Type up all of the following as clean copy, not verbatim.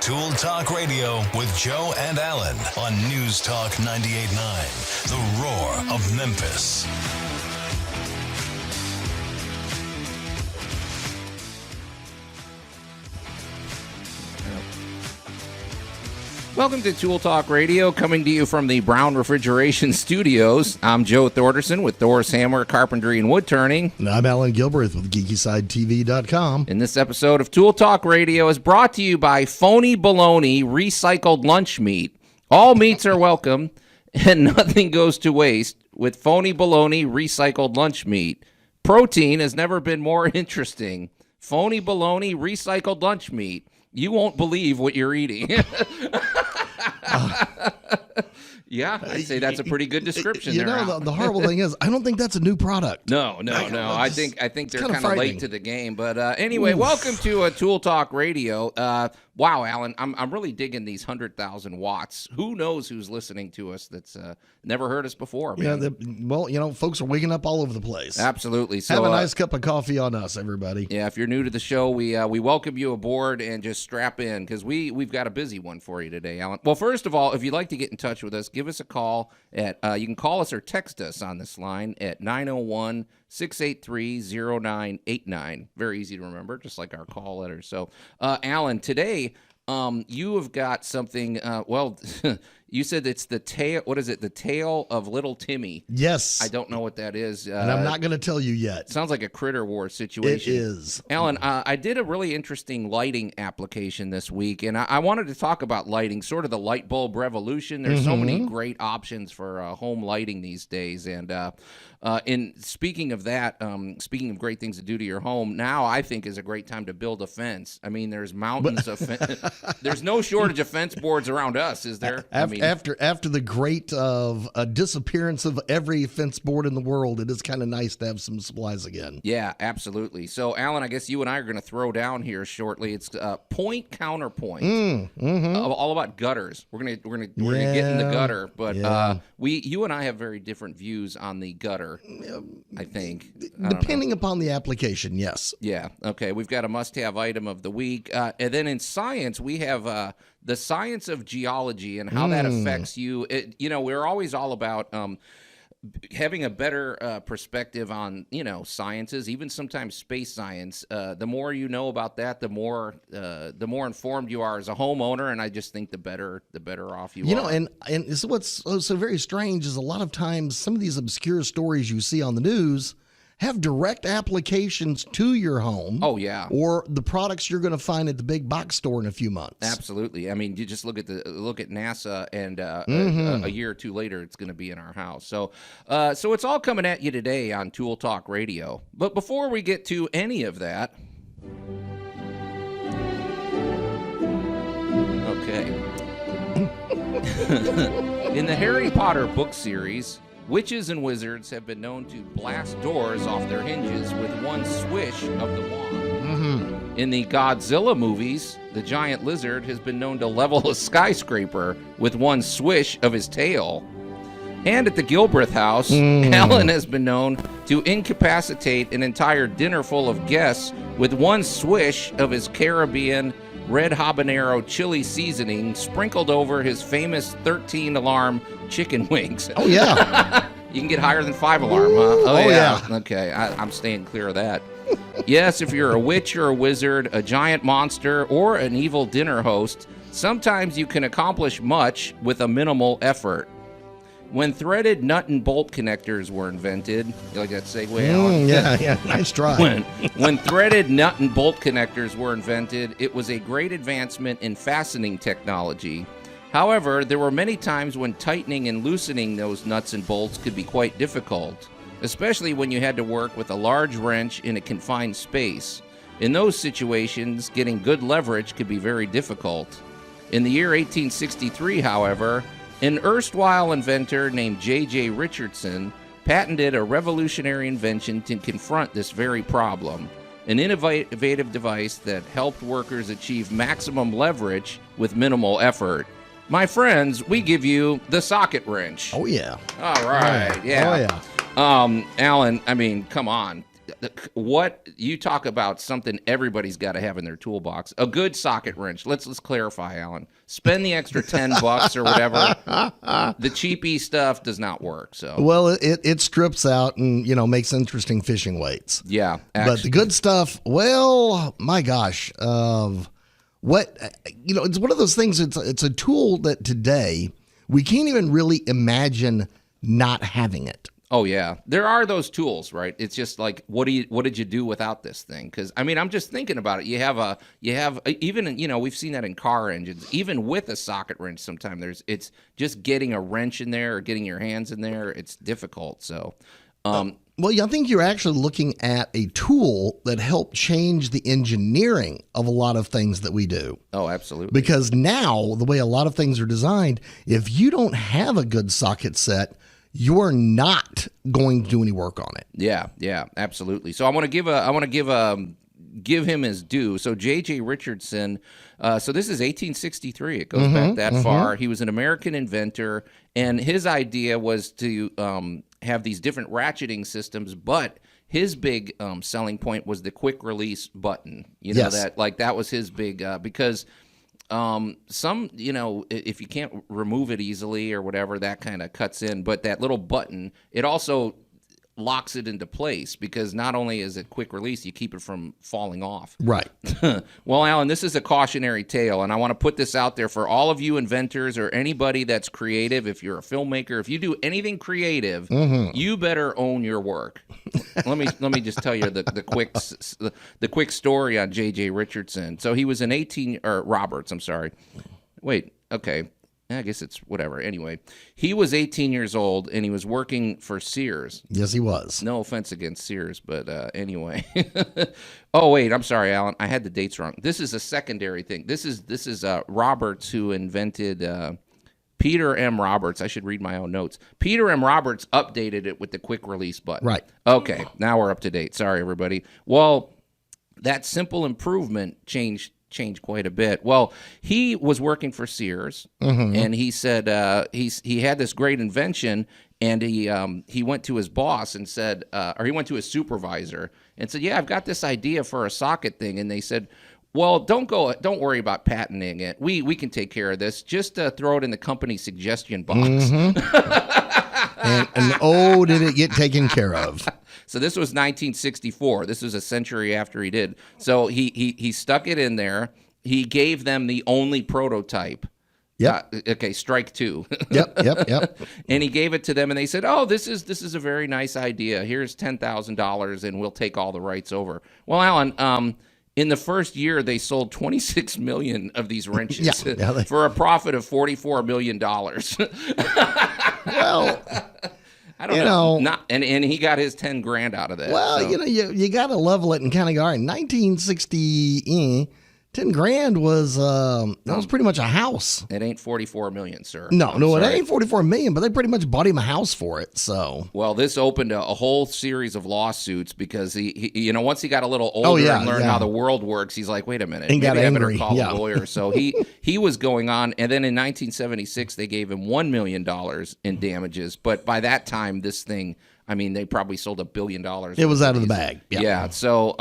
Tool Talk Radio with Joe and Allan on News Talk 98.9, The Roar of Memphis. Welcome to Tool Talk Radio, coming to you from the Brown Refrigeration Studios. I'm Joe Thorderson with Thor's Hammer, Carpentry, and Wood Turning. And I'm Allan Gilbreth with GeekySideTV.com. And this episode of Tool Talk Radio is brought to you by Phony Bologna Recycled Lunch Meat. All meats are welcome, and nothing goes to waste with Phony Bologna Recycled Lunch Meat. Protein has never been more interesting. Phony Bologna Recycled Lunch Meat. You won't believe what you're eating. Yeah, I'd say that's a pretty good description. You know, the horrible thing is, I don't think that's a new product. No. I think they're kind of late to the game. But anyway, welcome to Tool Talk Radio. Wow, Allan, I'm really digging these 100,000 watts. Who knows who's listening to us that's never heard us before, man. Yeah, folks are waking up all over the place. Absolutely. So have a nice cup of coffee on us, everybody. Yeah, if you're new to the show, we welcome you aboard and just strap in because we've got a busy one for you today, Allan. Well, first of all, if you'd like to get in touch with us, give us a call at you can call us or text us on this line at 901-683-0989. Very easy to remember, just like our call letter. So, Allan, today you have got something, you said it's the tail, what is it, the tale of Little Timmy. Yes. I don't know what that is. And I'm not going to tell you yet. Sounds like a Critter War situation. It is. Allan, I did a really interesting lighting application this week, and I wanted to talk about lighting, sort of the light bulb revolution. There's so many great options for home lighting these days, and in speaking of that, speaking of great things to do to your home, now I think is a great time to build a fence. I mean, there's mountains of there's no shortage of fence boards around us, is there? After the great disappearance of every fence board in the world, it is kind of nice to have some supplies again. Yeah, absolutely. So, Allan, I guess you and I are going to throw down here shortly. It's point counterpoint, all about gutters. We're gonna get in the gutter, but you and I have very different views on the gutter. I think depending upon the application, yes. Yeah. Okay. We've got a must-have item of the week, and then in science we have the science of geology and how that affects you. We're always all about having a better perspective on sciences, even sometimes space science. The more you know about that, the more informed you are as a homeowner, and I just think the better off you are. And what's so very strange is a lot of times some of these obscure stories you see on the news have direct applications to your home. Oh, yeah. Or the products you're going to find at the big box store in a few months. Absolutely. I mean, you just look at NASA, and a year or two later, it's going to be in our house. So it's all coming at you today on Tool Talk Radio. But before we get to any of that, okay. In the Harry Potter book series, witches and wizards have been known to blast doors off their hinges with one swish of the wand. In the Godzilla movies, the giant lizard has been known to level a skyscraper with one swish of his tail. And at the Gilbreth house, Allan has been known to incapacitate an entire dinner full of guests with one swish of his Caribbean red habanero chili seasoning sprinkled over his famous 13-alarm chicken wings. Oh, yeah. You can get higher than 5-alarm, huh? Oh, yeah. Okay, I'm staying clear of that. Yes, if you're a witch or a wizard, a giant monster, or an evil dinner host, sometimes you can accomplish much with a minimal effort. When threaded nut and bolt connectors were invented, you like that segue, Allan? Yeah, nice try. When threaded nut and bolt connectors were invented, it was a great advancement in fastening technology. However, there were many times when tightening and loosening those nuts and bolts could be quite difficult, especially when you had to work with a large wrench in a confined space. In those situations, getting good leverage could be very difficult. In the year 1863, however, an erstwhile inventor named J.J. Richardson patented a revolutionary invention to confront this very problem, an innovative device that helped workers achieve maximum leverage with minimal effort. My friends, we give you the socket wrench. Oh, yeah. All right, yeah. Oh, yeah. Allan, I mean, come on. what you talk about, something everybody's got to have in their toolbox, a good socket wrench. Let's clarify, Alan. Spend the extra $10 or whatever. The cheapy stuff does not work. So Well, it strips out and makes interesting fishing weights. yeah, But the good stuff, well, my gosh, what it's one of those things. It's a tool that today we can't even really imagine not having it. Oh yeah, there are those tools, right? It's just like, what did you do without this thing? Because I mean, I'm just thinking about it. You have even we've seen that in car engines, even with a socket wrench. Sometimes it's just getting a wrench in there or getting your hands in there. It's difficult. So, Well, yeah, I think you're actually looking at a tool that helped change the engineering of a lot of things that we do. oh, absolutely. Because now, the way a lot of things are designed, if you don't have a good socket set, you're not going to do any work on it. Yeah, absolutely. So I want to give him his due. So J.J. Richardson, so this is 1863. It goes back that far. He was an American inventor, and his idea was to have these different ratcheting systems, but his big selling point was the quick release button. Yes. that was his big because if you can't remove it easily or whatever, that kind of cuts in. But that little button, it also locks it into place because not only is it quick release, you keep it from falling off. Right. Well, Alan, this is a cautionary tale, and I want to put this out there for all of you inventors or anybody that's creative. If you're a filmmaker, if you do anything creative, you better own your work. let me just tell you the quick story on J.J. Richardson. So he was Roberts. I'm sorry. Wait. Okay. I guess it's whatever. Anyway, he was 18 years old, and he was working for Sears. Yes, he was. No offense against Sears, but anyway. Oh, wait, I'm sorry, Alan. I had the dates wrong. This is a secondary thing. This is Roberts who invented Peter M. Roberts. I should read my own notes. Peter M. Roberts updated it with the quick release button. Right. Okay, now we're up to date. Sorry, everybody. Well, that simple improvement changed quite a bit. Well, he was working for Sears, and he said he had this great invention, and he went to his boss and said, or he went to his supervisor and said, "Yeah, I've got this idea for a socket thing." And they said, "Well, don't worry about patenting it. We can take care of this. Just throw it in the company suggestion box." And did it get taken care of? So this was 1964. This was a century after he did. So he stuck it in there. He gave them the only prototype. Yep. Okay, strike two. Yep. And he gave it to them, and they said, "Oh, this is a very nice idea. Here's $10,000, and we'll take all the rights over." Well, Alan, in the first year, they sold 26 million of these wrenches for a profit of $44 million. Well, I don't know. And he got his 10 grand out of that. Well, so. you got to level it and kind of go, all right, 1960, 10 grand was that was pretty much a house. It ain't 44 million, sir. No, I'm it sorry. ain't 44 million, but they pretty much bought him a house for it. So, well, this opened a whole series of lawsuits because he once he got a little older and learned how the world works, he's like, wait a minute, and maybe got I better angry. call a lawyer. So he was going on, and then in 1976 they gave him $1 million in damages. But by that time, this thing, I mean, they probably sold $1 billion. It was out of the bag. Yeah. So,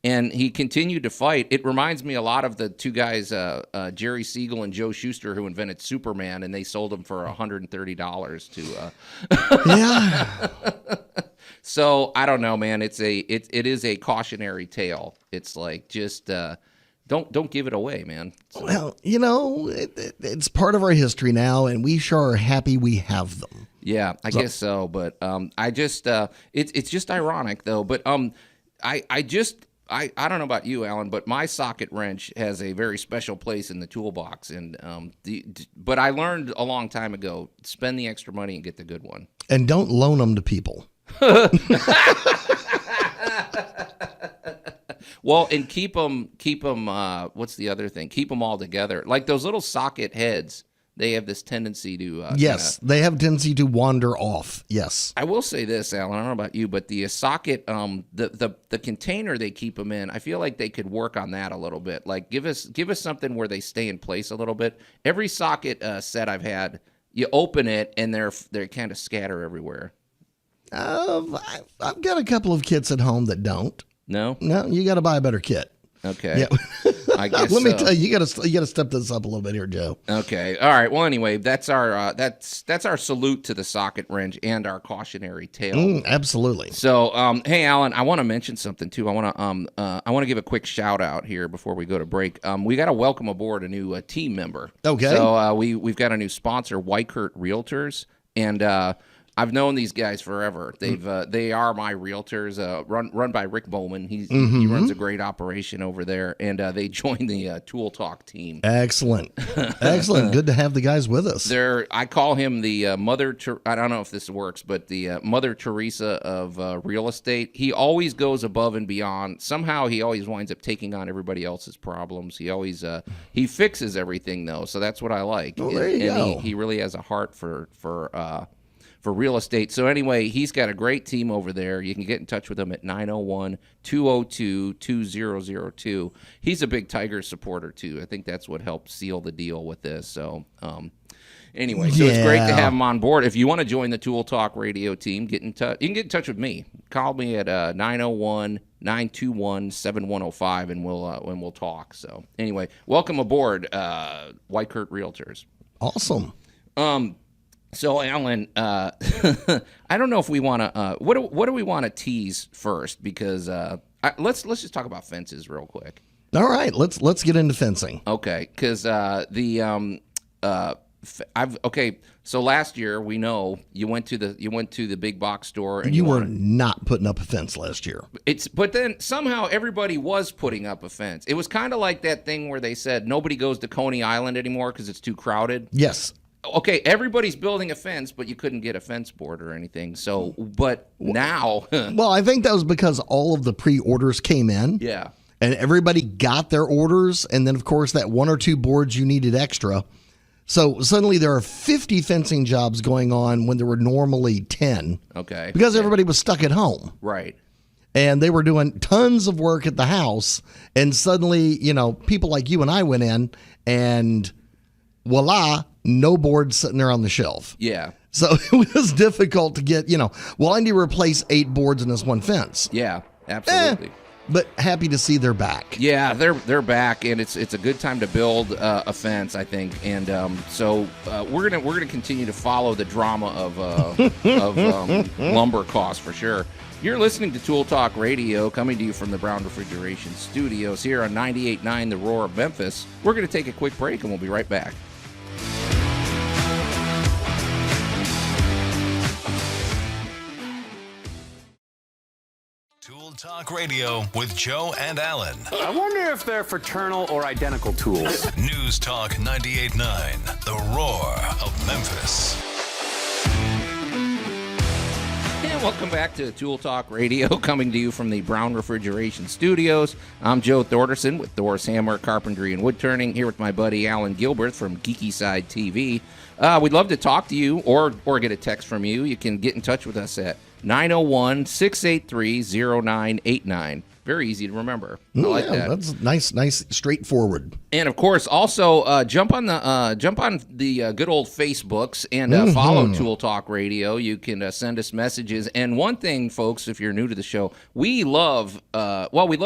and he continued to fight. It reminds me a lot of the two guys, Jerry Siegel and Joe Shuster, who invented Superman, and they sold him for $130 to. Yeah. So I don't know, man. It is a cautionary tale. It's like just don't give it away, man. So. Well, it's part of our history now, and we sure are happy we have them. Yeah, I guess so. But I just it's just ironic though. But I don't know about you, Alan, but my socket wrench has a very special place in the toolbox. And but I learned a long time ago: spend the extra money and get the good one. And don't loan them to people. Well, and keep them. What's the other thing? Keep them all together. Like those little socket heads. They have this tendency to yes, they have a tendency to wander off. Yes, I will say this, Alan. I don't know about you, but the socket, the container they keep them in, I feel like they could work on that a little bit. Like give us something where they stay in place a little bit. Every socket set I've had, you open it and they're kind of scatter everywhere. I've got a couple of kits at home that don't. No? No, you got to buy a better kit. Okay. Yeah. I guess Let me so. tell you, you got to step this up a little bit here, Joe. Okay. All right. Well, anyway, that's our salute to the socket wrench and our cautionary tale. Absolutely. So, hey, Allan, I want to mention something too. I want to give a quick shout out here before we go to break. We got to welcome aboard a new team member. Okay. So we've got a new sponsor, Weichert Realtors, and I've known these guys forever. They are my realtors, run by Rick Bowman. He runs a great operation over there, and they joined the Tool Talk team. Excellent. Good to have the guys with us. I call him the I don't know if this works, but the Mother Teresa of real estate. He always goes above and beyond. Somehow he always winds up taking on everybody else's problems. He always he fixes everything though, so that's what I like. Well, there you go. He really has a heart for real estate. So anyway, he's got a great team over there. You can get in touch with him at 901-202-2002. He's a big Tigers supporter too. I think that's what helped seal the deal with this. So anyway, so it's great to have him on board. If you want to join the Tool Talk radio team, get in touch. You can get in touch with me. Call me at 901-921-7105 and we'll talk. So anyway, welcome aboard, Weichert Realtors. Awesome. So, Allan, I don't know if we want to. What do we want to tease first? Because let's just talk about fences real quick. All right, let's get into fencing. Okay, because So last year we know you went to the big box store and you were not putting up a fence last year. But then somehow everybody was putting up a fence. It was kind of like that thing where they said nobody goes to Coney Island anymore because it's too crowded. Yes. Okay, everybody's building a fence, but you couldn't get a fence board or anything. So, but now... Well, I think that was because all of the pre-orders came in. Yeah. And everybody got their orders. And then, of course, that one or two boards you needed extra. So suddenly there are 50 fencing jobs going on when there were normally 10. Okay. Because everybody was stuck at home. Right. And they were doing tons of work at the house. And suddenly, people like you and I went in and voila, no boards sitting there on the shelf. Yeah. So it was difficult to get, well, I need to replace 8 boards in this one fence. Yeah, absolutely. But happy to see they're back. Yeah, they're back, and it's a good time to build a fence, I think. And so we're gonna continue to follow the drama of lumber costs for sure. You're listening to Tool Talk Radio, coming to you from the Brown Refrigeration Studios here on 98.9 The Roar of Memphis. We're going to take a quick break, and we'll be right back. Tool Talk Radio with Joe and Allan. I wonder if they're fraternal or identical tools. News Talk 98.9, The Roar of Memphis. And welcome back to Tool Talk Radio, coming to you from the Brown Refrigeration Studios. I'm Joe Thorderson with Thor's Hammer, Carpentry, and Wood Turning, here with my buddy Allan Gilbert from Geeky Side TV. We'd love to talk to you or get a text from you. You can get in touch with us at 901-683-0989. Very easy to remember. I like that. That's nice, straightforward. And of course, also jump on the good old Facebooks and follow Tool Talk Radio. You can send us messages. And one thing, folks, if you're new to the show, we love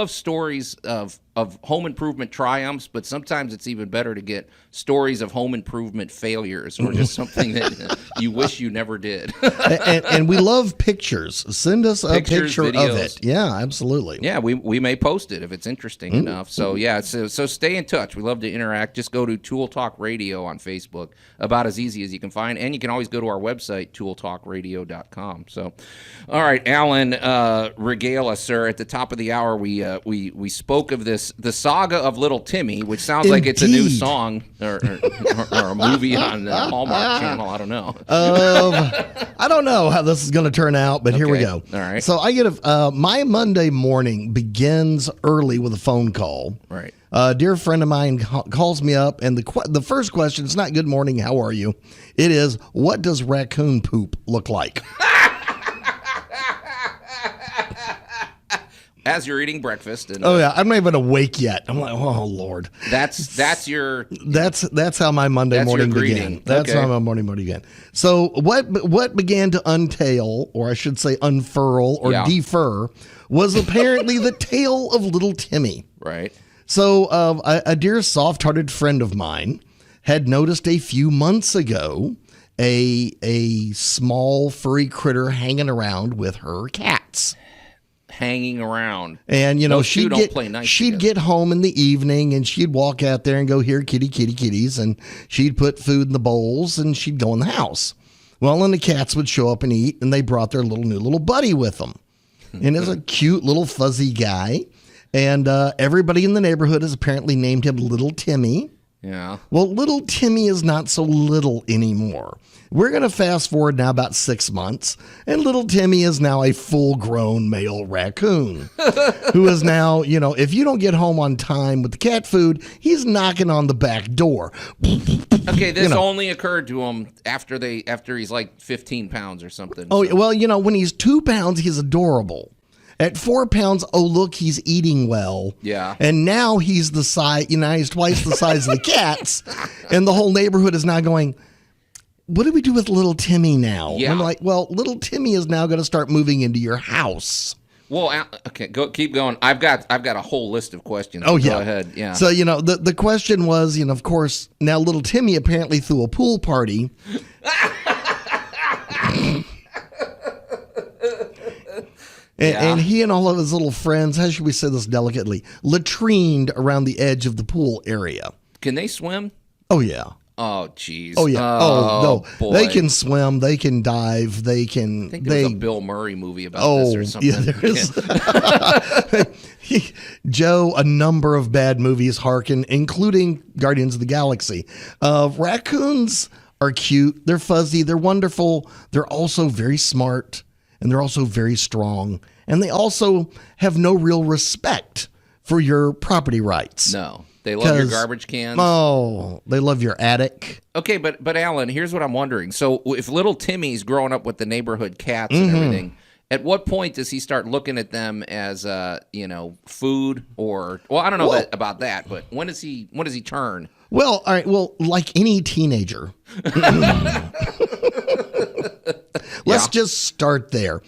stories of home improvement triumphs, but sometimes it's even better to get stories of home improvement failures or just something that you wish you never did. and we love pictures. Send us a picture videos. of it. Yeah, absolutely. Yeah, we may post it if it's interesting enough. So yeah, so stay in touch. We love to interact. Just go to Tool Talk Radio on Facebook. About as easy as you can find. And you can always go to our website, tooltalkradio.com. So, all right, Allan, regale us, sir. At the top of the hour, we spoke of this, the saga of Little Timmy, which sounds like it's a new song or a movie on the Hallmark Channel. I don't know. I don't know how this is going to turn out, but here we go. All right. So I get my Monday morning begins early with a phone call. Right. A dear friend of mine calls me up, and the first question, it's not good morning, how are you? It is, what does raccoon poop look like? as you're eating breakfast. And, Oh yeah, I'm not even awake yet. I'm like, oh Lord. That's your. That's how my Monday morning began. That's how my morning began. So what began to untail, or I should say unfurl or defer, was apparently the tale of little Timmy. Right. So a dear soft-hearted friend of mine had noticed a few months ago a small furry critter hanging around with her cats. Hanging around. And, she'd together. get home in the evening and she'd walk out there and go, here, kitty, kitty, kitties. And she'd put food in the bowls and she'd go in the house. Well, and the cats would show up and eat, and they brought their new little buddy with them. And it's a cute little fuzzy guy. And everybody in the neighborhood has apparently named him Little Timmy. Yeah. Well, little Timmy is not so little anymore. We're going to fast forward now about 6 months, and little Timmy is now a full-grown male raccoon who is now, if you don't get home on time with the cat food, he's knocking on the back door. Okay, this only occurred to him after he's like 15 pounds or something. Oh, so. Well, when he's 2 pounds, he's adorable. At 4 pounds, oh, look, he's eating well. Yeah. And now he's the size, he's twice the size of the cats. And the whole neighborhood is now going, what do we do with little Timmy now? Yeah. And I'm like, well, little Timmy is now going to start moving into your house. Well, okay, keep going. I've got a whole list of questions. Oh, yeah. Go ahead. Yeah. So, the question was, of course, now little Timmy apparently threw a pool party. And he and all of his little friends, how should we say this delicately, latrined around the edge of the pool area. Can they swim? Oh, yeah. Oh, jeez. Oh, yeah. No. Boy. They can swim. They can dive. They can. I think there was a Bill Murray movie about this or something. Yeah, there is. Joe, a number of bad movies hearken, including Guardians of the Galaxy. Raccoons are cute. They're fuzzy. They're wonderful. They're also very smart. And they're also very strong. And they also have no real respect for your property rights. No. They love your garbage cans. Oh, they love your attic. Okay, but Allan, here's what I'm wondering. So if little Timmy's growing up with the neighborhood cats and everything, at what point does he start looking at them as food or I don't know about that, but when does he turn? Well, all right, like any teenager. Let's just start there.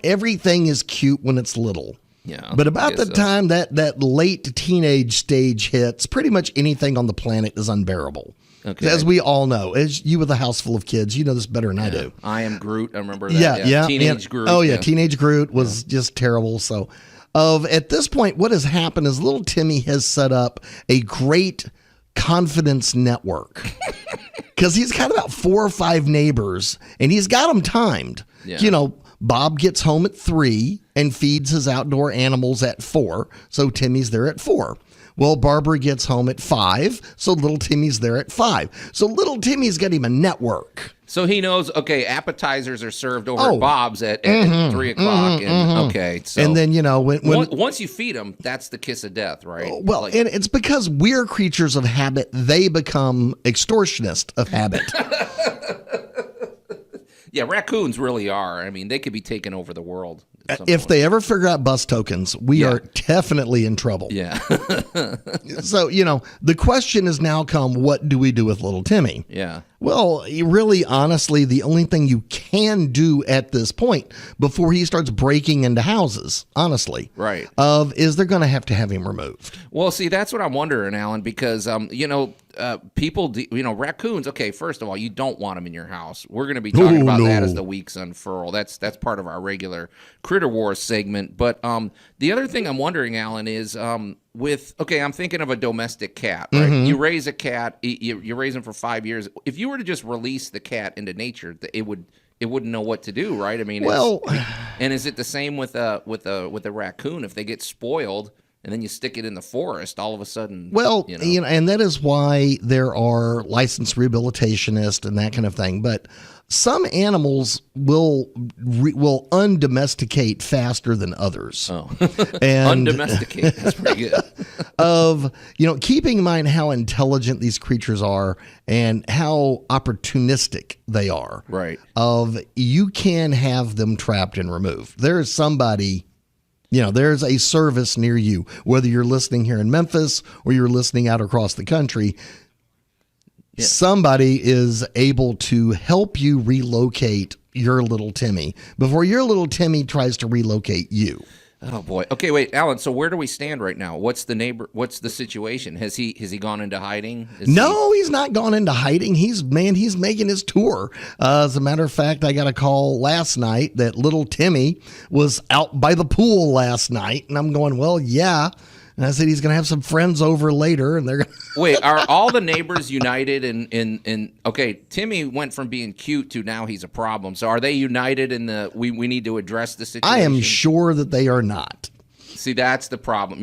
Everything is cute when it's little. Yeah. But about the time that late teenage stage hits, pretty much anything on the planet is unbearable. Okay. As we all know, as you with a house full of kids, you know this better than I do. I am Groot. I remember that. Yeah. Teenage Groot. Oh, yeah. Teenage Groot was just terrible. So at this point, what has happened is little Timmy has set up a great confidence network. Because he's got about 4 or 5 neighbors, and he's got them timed. Yeah. Bob gets home at 3 and feeds his outdoor animals at 4, so Timmy's there at 4. Well, Barbara gets home at 5, so little Timmy's there at 5. So little Timmy's got him a network. So he knows, okay, appetizers are served over at Bob's at 3 o'clock. Okay. So and then, once you feed them, that's the kiss of death, right? Well, and it's because we're creatures of habit, they become extortionists of habit. Yeah, raccoons really are. I mean, they could be taking over the world. If they ever figure out bus tokens, we are definitely in trouble. Yeah. So, the question has now come, what do we do with little Timmy? Yeah. Well, really, honestly, the only thing you can do at this point before he starts breaking into houses, honestly, right, is they're going to have him removed. Well, see, that's what I'm wondering, Allan, because, people, raccoons, okay, first of all, you don't want them in your house. We're going to be talking about that as the weeks unfurl. That's part of our regular Critter Wars segment. But the other thing I'm wondering, Allan, is I'm thinking of a domestic cat, right? Mm-hmm. You raise a cat, you raise them for 5 years. If you were to just release the cat into nature, it wouldn't know what to do, right? I mean, and is it the same with a raccoon? If they get spoiled and then you stick it in the forest, all of a sudden, and that is why there are licensed rehabilitationists and that kind of thing. But some animals will undomesticate faster than others. Oh, and undomesticate. That's pretty good. Keeping in mind how intelligent these creatures are and how opportunistic they are. Right. You can have them trapped and removed. There is somebody, There's a service near you, whether you're listening here in Memphis or you're listening out across the country. Yeah. Somebody is able to help you relocate your little Timmy before your little Timmy tries to relocate you. Oh boy. Okay, wait, Allan. So where do we stand right now? What's the situation? Has he gone into hiding? He's not gone into hiding. He's making his tour. As a matter of fact, I got a call last night that little Timmy was out by the pool last night, and I'm going, well, yeah. And I said he's going to have some friends over later, and they're going to... Wait, are all the neighbors united in okay, Timmy went from being cute to now he's a problem. So are they united in we need to address the situation? I am sure that they are not. See, that's the problem.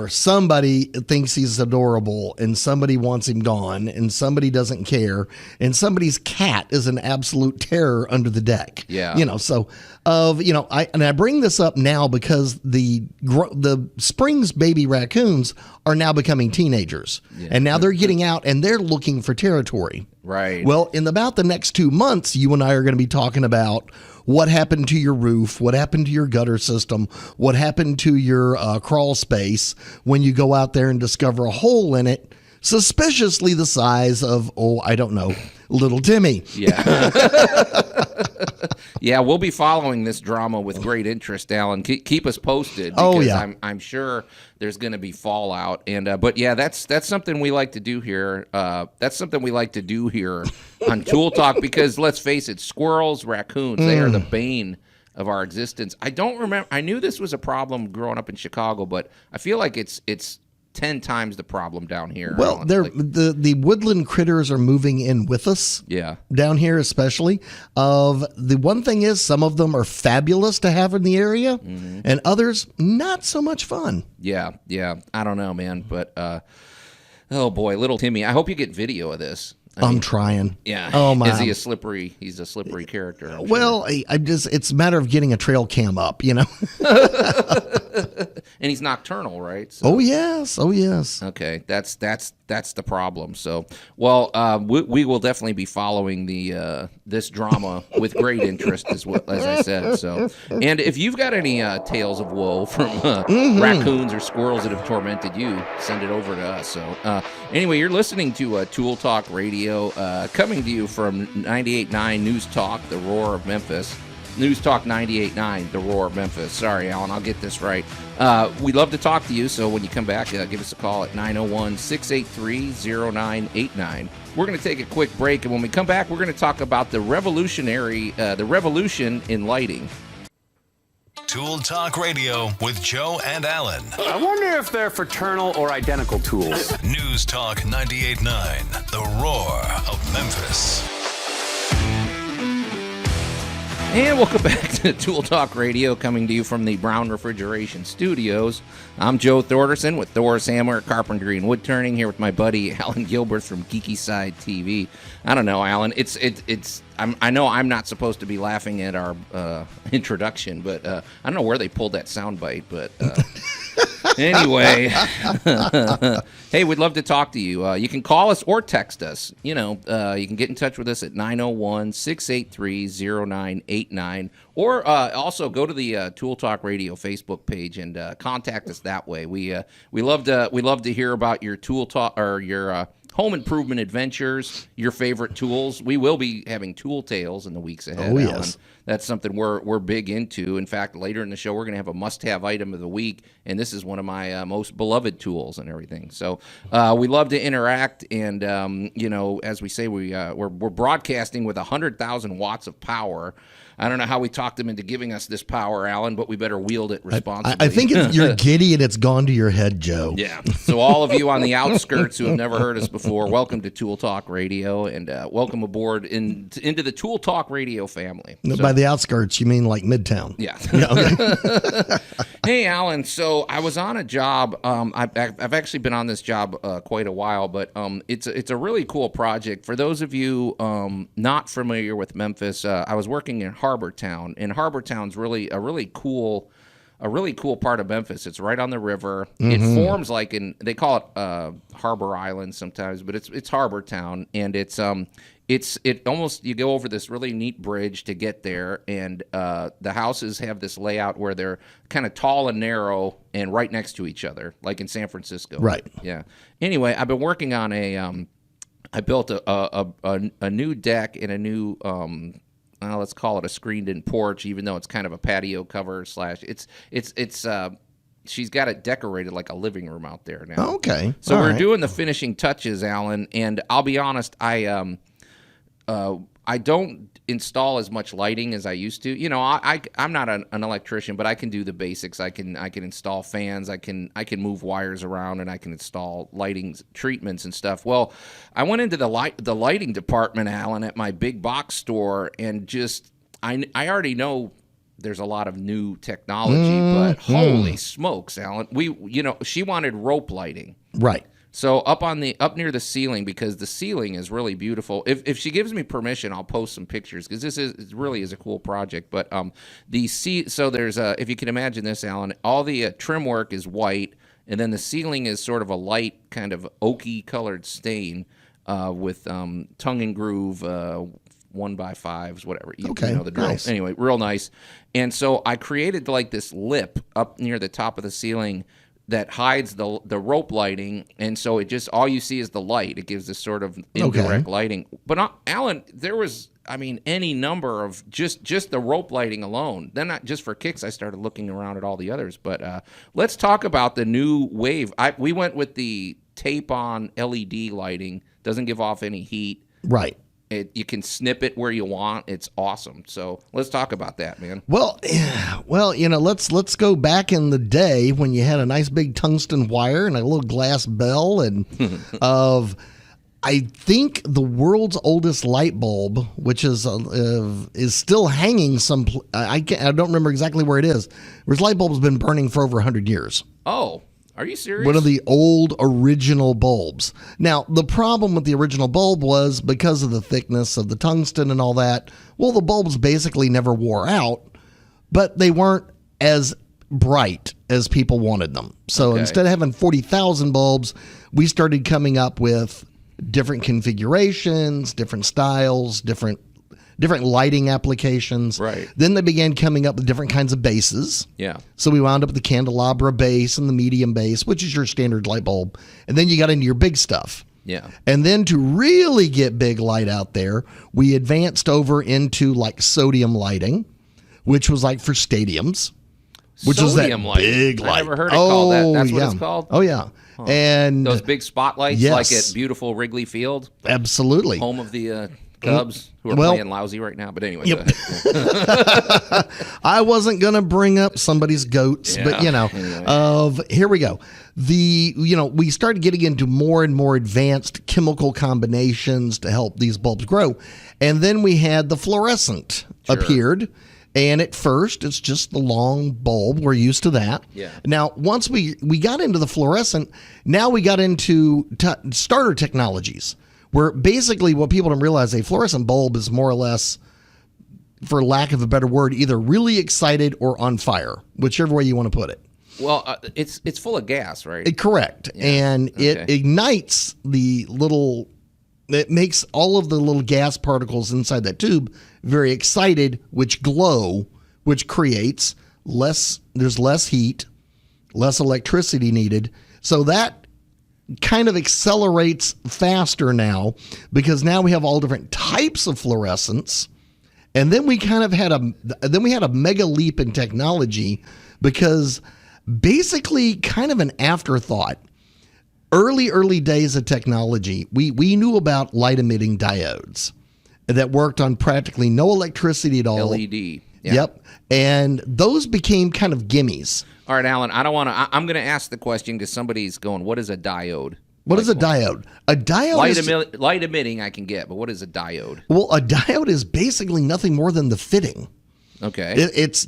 Somebody thinks he's adorable, and somebody wants him gone, and somebody doesn't care, and somebody's cat is an absolute terror under the deck. Yeah. I bring this up now because the Springs baby raccoons are now becoming teenagers, and now they're getting out and they're looking for territory. Right. Well, in about the next 2 months, you and I are going to be talking about what happened to your roof, what happened to your gutter system, what happened to your crawl space when you go out there and discover a hole in it, suspiciously the size of, little Timmy. Yeah. Yeah, we'll be following this drama with great interest, Allan. Keep us posted. Because I'm sure there's going to be fallout. And but yeah, that's something we like to do here. That's something we like to do here on Tool Talk because let's face it, squirrels, raccoons, they are the bane of our existence. I don't remember. I knew this was a problem growing up in Chicago, but I feel like it's 10 times the problem down here. Well, the woodland critters are moving in with us. Yeah. Down here especially. The one thing is some of them are fabulous to have in the area, and others not so much fun. Yeah. I don't know, man, but oh boy, little Timmy. I hope you get video of this. I'm trying. Yeah. Oh my. Is he he's a slippery character. I'm well, sure. It's a matter of getting a trail cam up, And he's nocturnal, right? So. Oh yes. Okay, that's the problem. So, well, we will definitely be following this drama with great interest, as I said. So, and if you've got any tales of woe from raccoons or squirrels that have tormented you, send it over to us. So, anyway, you're listening to Tool Talk Radio, coming to you from 98.9 News Talk, the Roar of Memphis. News Talk 98.9, the Roar of Memphis. Sorry, Allan, I'll get this right. We'd love to talk to you, so when you come back, give us a call at 901-683-0989. We're going to take a quick break, and when we come back, we're going to talk about the revolution in lighting. Tool Talk Radio with Joe and Allan. I wonder if they're fraternal or identical tools. News Talk 98.9, the Roar of Memphis. And welcome back to Tool Talk Radio, coming to you from the Brown Refrigeration Studios. I'm Joe Thorderson with Thor's Hammer, Carpentry, and Wood Turning, here with my buddy Allan Gilbert from Geeky Side TV. I don't know, Allan. I know I'm not supposed to be laughing at our introduction, but I don't know where they pulled that soundbite. But anyway, hey, we'd love to talk to you. You can call us or text us. You can get in touch with us at 901-683-0989, or also go to the Tool Talk Radio Facebook page and contact us that way. We love to hear about your tool talk or your home improvement adventures, your favorite tools. We will be having tool tales in the weeks ahead. Oh, yes. Allan. That's something we're big into. In fact, later in the show, we're going to have a must-have item of the week, and this is one of my most beloved tools and everything. So we love to interact, and as we say, we're broadcasting with 100,000 watts of power. I don't know how we talked them into giving us this power, Allan, but we better wield it responsibly. I think you're giddy and it's gone to your head, Joe. Yeah. So all of you on the outskirts who have never heard us before, welcome to Tool Talk Radio, and welcome aboard into the Tool Talk Radio family. So, by the outskirts, you mean like Midtown? Yeah. Okay. Hey, Allan. So I was on a job. I've actually been on this job quite a while, but it's a really cool project. For those of you not familiar with Memphis, I was working in Harbortown, and Harbortown's really a really cool a really cool part of Memphis. It's right on the river. It forms like they call it Harbor Island sometimes, but it's Harbor Town, and it almost, you go over this really neat bridge to get there, and the houses have this layout where they're kind of tall and narrow and right next to each other, like in San Francisco. Right. Yeah. Anyway, I've been working on I built a new deck and a new let's call it a screened-in porch, even though it's kind of a patio cover she's got it decorated like a living room out there now. Okay. So All we're right. doing the finishing touches, Allan, and I'll be honest, I don't install as much lighting as I used to. You know, I'm not an electrician, but I can do the basics. I can install fans. I can move wires around, and I can install lighting treatments and stuff. Well, I went into the lighting department, Allan, at my big box store, and I already know there's a lot of new technology, but holy smokes, Allan, she wanted rope lighting. Right. So up near the ceiling, because the ceiling is really beautiful. If she gives me permission, I'll post some pictures, because it really is a cool project. But so there's if you can imagine this, Allan, all the trim work is white, and then the ceiling is sort of a light kind of oaky colored stain with tongue and groove 1x5s, whatever. You know the drill. Nice. Anyway, real nice. And so I created like this lip up near the top of the ceiling that hides the rope lighting, and so it just, all you see is the light. It gives this sort of indirect lighting. But Allan, there was, any number of just the rope lighting alone. Then, not just for kicks, I started looking around at all the others. But let's talk about the new wave. We went with the tape-on LED lighting. Doesn't give off any heat. Right. You can snip it where you want. It's awesome. So let's talk about that, man. Well, let's go back in the day when you had a nice big tungsten wire and a little glass bell, and I think the world's oldest light bulb, which is still hanging I don't remember exactly where it is. This light bulb's been burning for over 100 years. Oh. Are you serious? One of the old original bulbs. Now, the problem with the original bulb was because of the thickness of the tungsten and all that, well, the bulbs basically never wore out, but they weren't as bright as people wanted them. So instead of having 40,000 bulbs, we started coming up with different configurations, different styles, different lighting applications. Right. Then they began coming up with different kinds of bases. Yeah. So we wound up with the candelabra base and the medium base, which is your standard light bulb. And then you got into your big stuff. Yeah. And then to really get big light out there, we advanced over into like sodium lighting, which was like for stadiums. Which sodium was that lighting. big light. I never heard it called that. That's what yeah. it's called? Oh, yeah. Huh. And those big spotlights, yes. like at beautiful Wrigley Field. Absolutely. Home of the Cubs, who are playing lousy right now. But anyway, yep. Go ahead. I wasn't going to bring up somebody's goats, but anyway. Here we go. We started getting into more and more advanced chemical combinations to help these bulbs grow. And then we had the fluorescent appeared. And at first, it's just the long bulb. We're used to that. Yeah. Now, once we got into the fluorescent, now we got into starter technologies, where basically what people don't realize, a fluorescent bulb is more or less, for lack of a better word, either really excited or on fire, whichever way you want to put it. Well, it's full of gas, right? Correct. Yeah. And it ignites it makes all of the little gas particles inside that tube very excited, which glow, which creates there's less heat, less electricity needed. So that kind of accelerates faster now, because now we have all different types of fluorescence. And then we kind of had a mega leap in technology, because basically kind of an afterthought. Early days of technology, we knew about light emitting diodes that worked on practically no electricity at all. LED. Yeah. Yep. And those became kind of gimmies. All right, Allan, I'm going to ask the question because somebody's going, what is a diode? What is a diode? A diode light emitting I can get, but what is a diode? Well, a diode is basically nothing more than the fitting. Okay. It's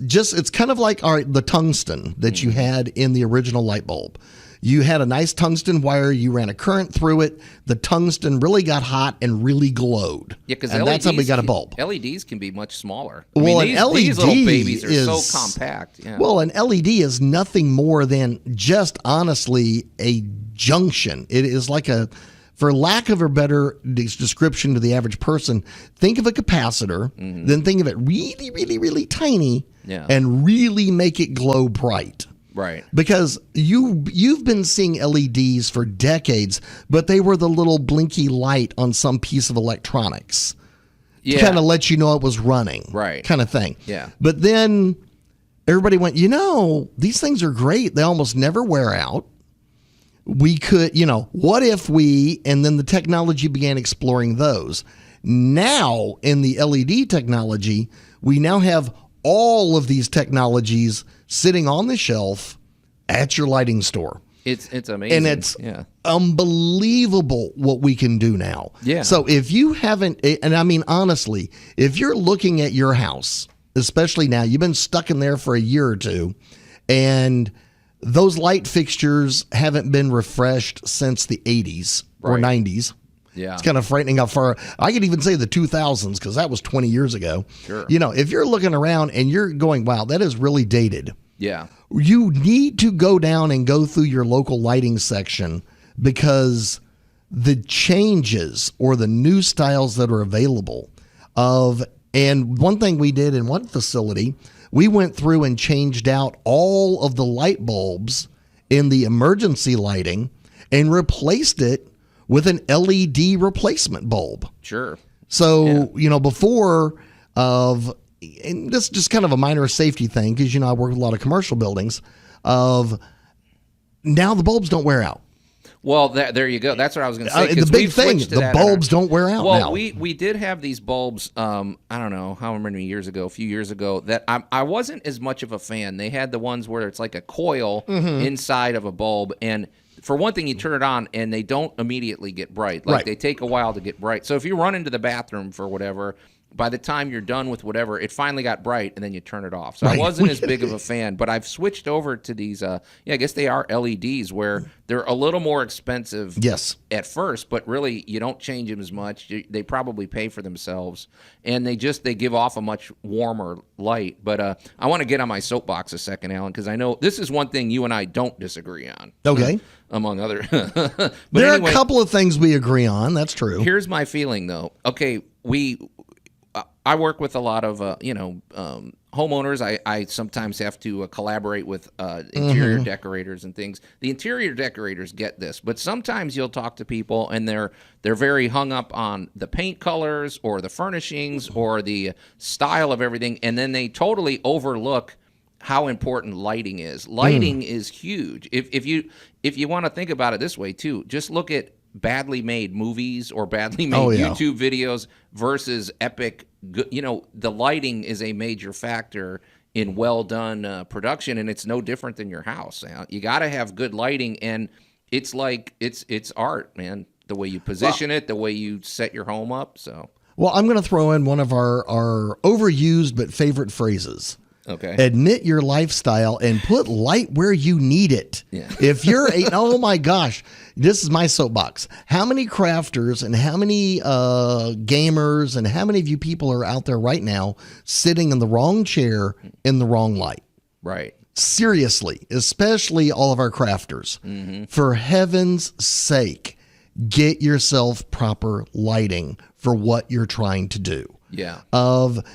kind of like the tungsten that you had in the original light bulb. You had a nice tungsten wire. You ran a current through it. The tungsten really got hot and really glowed. Yeah, because that's how we got a bulb. LEDs can be much smaller. Well, these little babies are so compact. Yeah. Well, an LED is nothing more than just honestly a junction. It is like for lack of a better description to the average person, think of a capacitor, then think of it really, really, really tiny, and really make it glow bright. Right. Because you've been seeing LEDs for decades, but they were the little blinky light on some piece of electronics to kind of let you know it was running. Right. Kind of thing. Yeah. But then everybody went, these things are great. They almost never wear out. We could, what if and then the technology began exploring those. Now, in the LED technology, we now have all of these technologies sitting on the shelf at your lighting store. It's amazing. And it's unbelievable what we can do now. Yeah. So if you haven't, and I mean, honestly, if you're looking at your house, especially now, you've been stuck in there for a year or two, and those light fixtures haven't been refreshed since the 80s or 90s. Yeah. It's kind of frightening how far. I could even say the 2000s because that was 20 years ago. Sure. If you're looking around and you're going, wow, that is really dated. Yeah. You need to go down and go through your local lighting section because the changes or the new styles that are available and one thing we did in one facility, we went through and changed out all of the light bulbs in the emergency lighting and replaced it with an LED replacement bulb. Sure. So, before and this is just kind of a minor safety thing because, I work with a lot of commercial buildings now the bulbs don't wear out. Well, there you go. That's what I was going to say. The big thing, the bulbs don't wear out now. Well, we did have these bulbs, I don't know how many years ago, a few years ago, that I wasn't as much of a fan. They had the ones where it's like a coil inside of a bulb, and for one thing, you turn it on, and they don't immediately get bright. They take a while to get bright. So if you run into the bathroom for whatever, by the time you're done with whatever, it finally got bright, and then you turn it off. So I wasn't as big of a fan, but I've switched over to these, I guess they are LEDs, where they're a little more expensive at first, but really you don't change them as much. They probably pay for themselves, and they give off a much warmer light. But I want to get on my soapbox a second, Alan, because I know this is one thing you and I don't disagree on. Okay. Among other. There are a couple of things we agree on. That's true. Here's my feeling, though. Okay, I work with a lot of homeowners. I sometimes have to collaborate with interior decorators and things. The interior decorators get this, but sometimes you'll talk to people and they're very hung up on the paint colors or the furnishings or the style of everything, and then they totally overlook how important lighting is. Lighting is huge. If you want to think about it this way too, just look at badly made movies or badly made YouTube videos versus epic. The lighting is a major factor in well done production, and it's no different than your house. You got to have good lighting, and it's like it's art, man. The way you position it, the way you set your home up. So, well, I'm going to throw in one of our overused but favorite phrases. Okay. Admit your lifestyle and put light where you need it. Yeah. If you're oh my gosh, this is my soapbox. How many crafters and how many gamers and how many of you people are out there right now sitting in the wrong chair in the wrong light? Right. Seriously, especially all of our crafters. For heaven's sake, get yourself proper lighting for what you're trying to do. Yeah.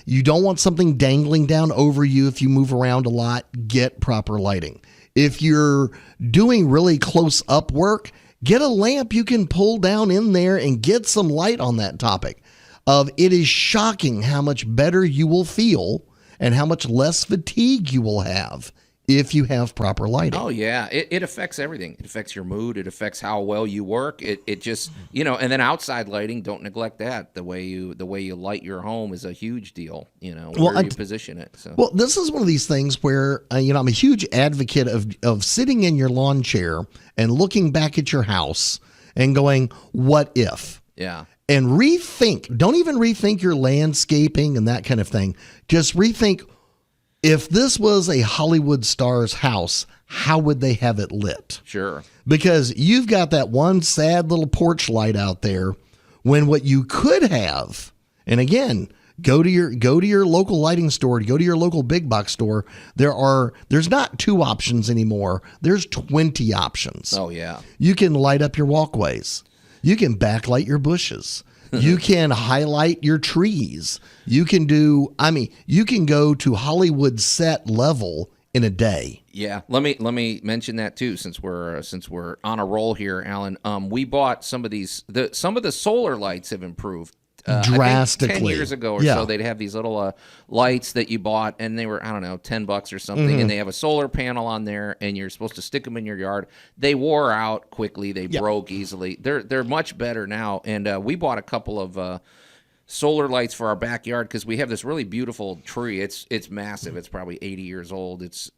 You don't want something dangling down over you if you move around a lot, get proper lighting. If you're doing really close up work, get a lamp you can pull down in there and get some light on that topic. It is shocking how much better you will feel and how much less fatigue you will have if you have proper lighting. Oh, yeah. It affects everything. It affects your mood. It affects how well you work. It just, and then outside lighting, don't neglect that. The way you light your home is a huge deal, where you position it. So. Well, this is one of these things where, I'm a huge advocate of sitting in your lawn chair and looking back at your house and going, what if? Yeah. And rethink. Don't even rethink your landscaping and that kind of thing. Just rethink, if this was a Hollywood star's house, how would they have it lit? Sure. Because you've got that one sad little porch light out there when what you could have, and again, go to your local lighting store, go to your local big box store. There's not 2 options anymore. There's 20 options. Oh, yeah. You can light up your walkways. You can backlight your bushes. You can highlight your trees. You can go to Hollywood set level in a day. Yeah, let me mention that too, since we're on a roll here, Alan. We bought some of these. Some of the solar lights have improved drastically. I think 10 years ago or so, they'd have these little lights that you bought, and they were, I don't know, $10 or something, and they have a solar panel on there, and you're supposed to stick them in your yard. They wore out quickly. They broke easily. They're much better now, and we bought a couple of solar lights for our backyard because we have this really beautiful tree. It's massive. It's probably 80 years old. It's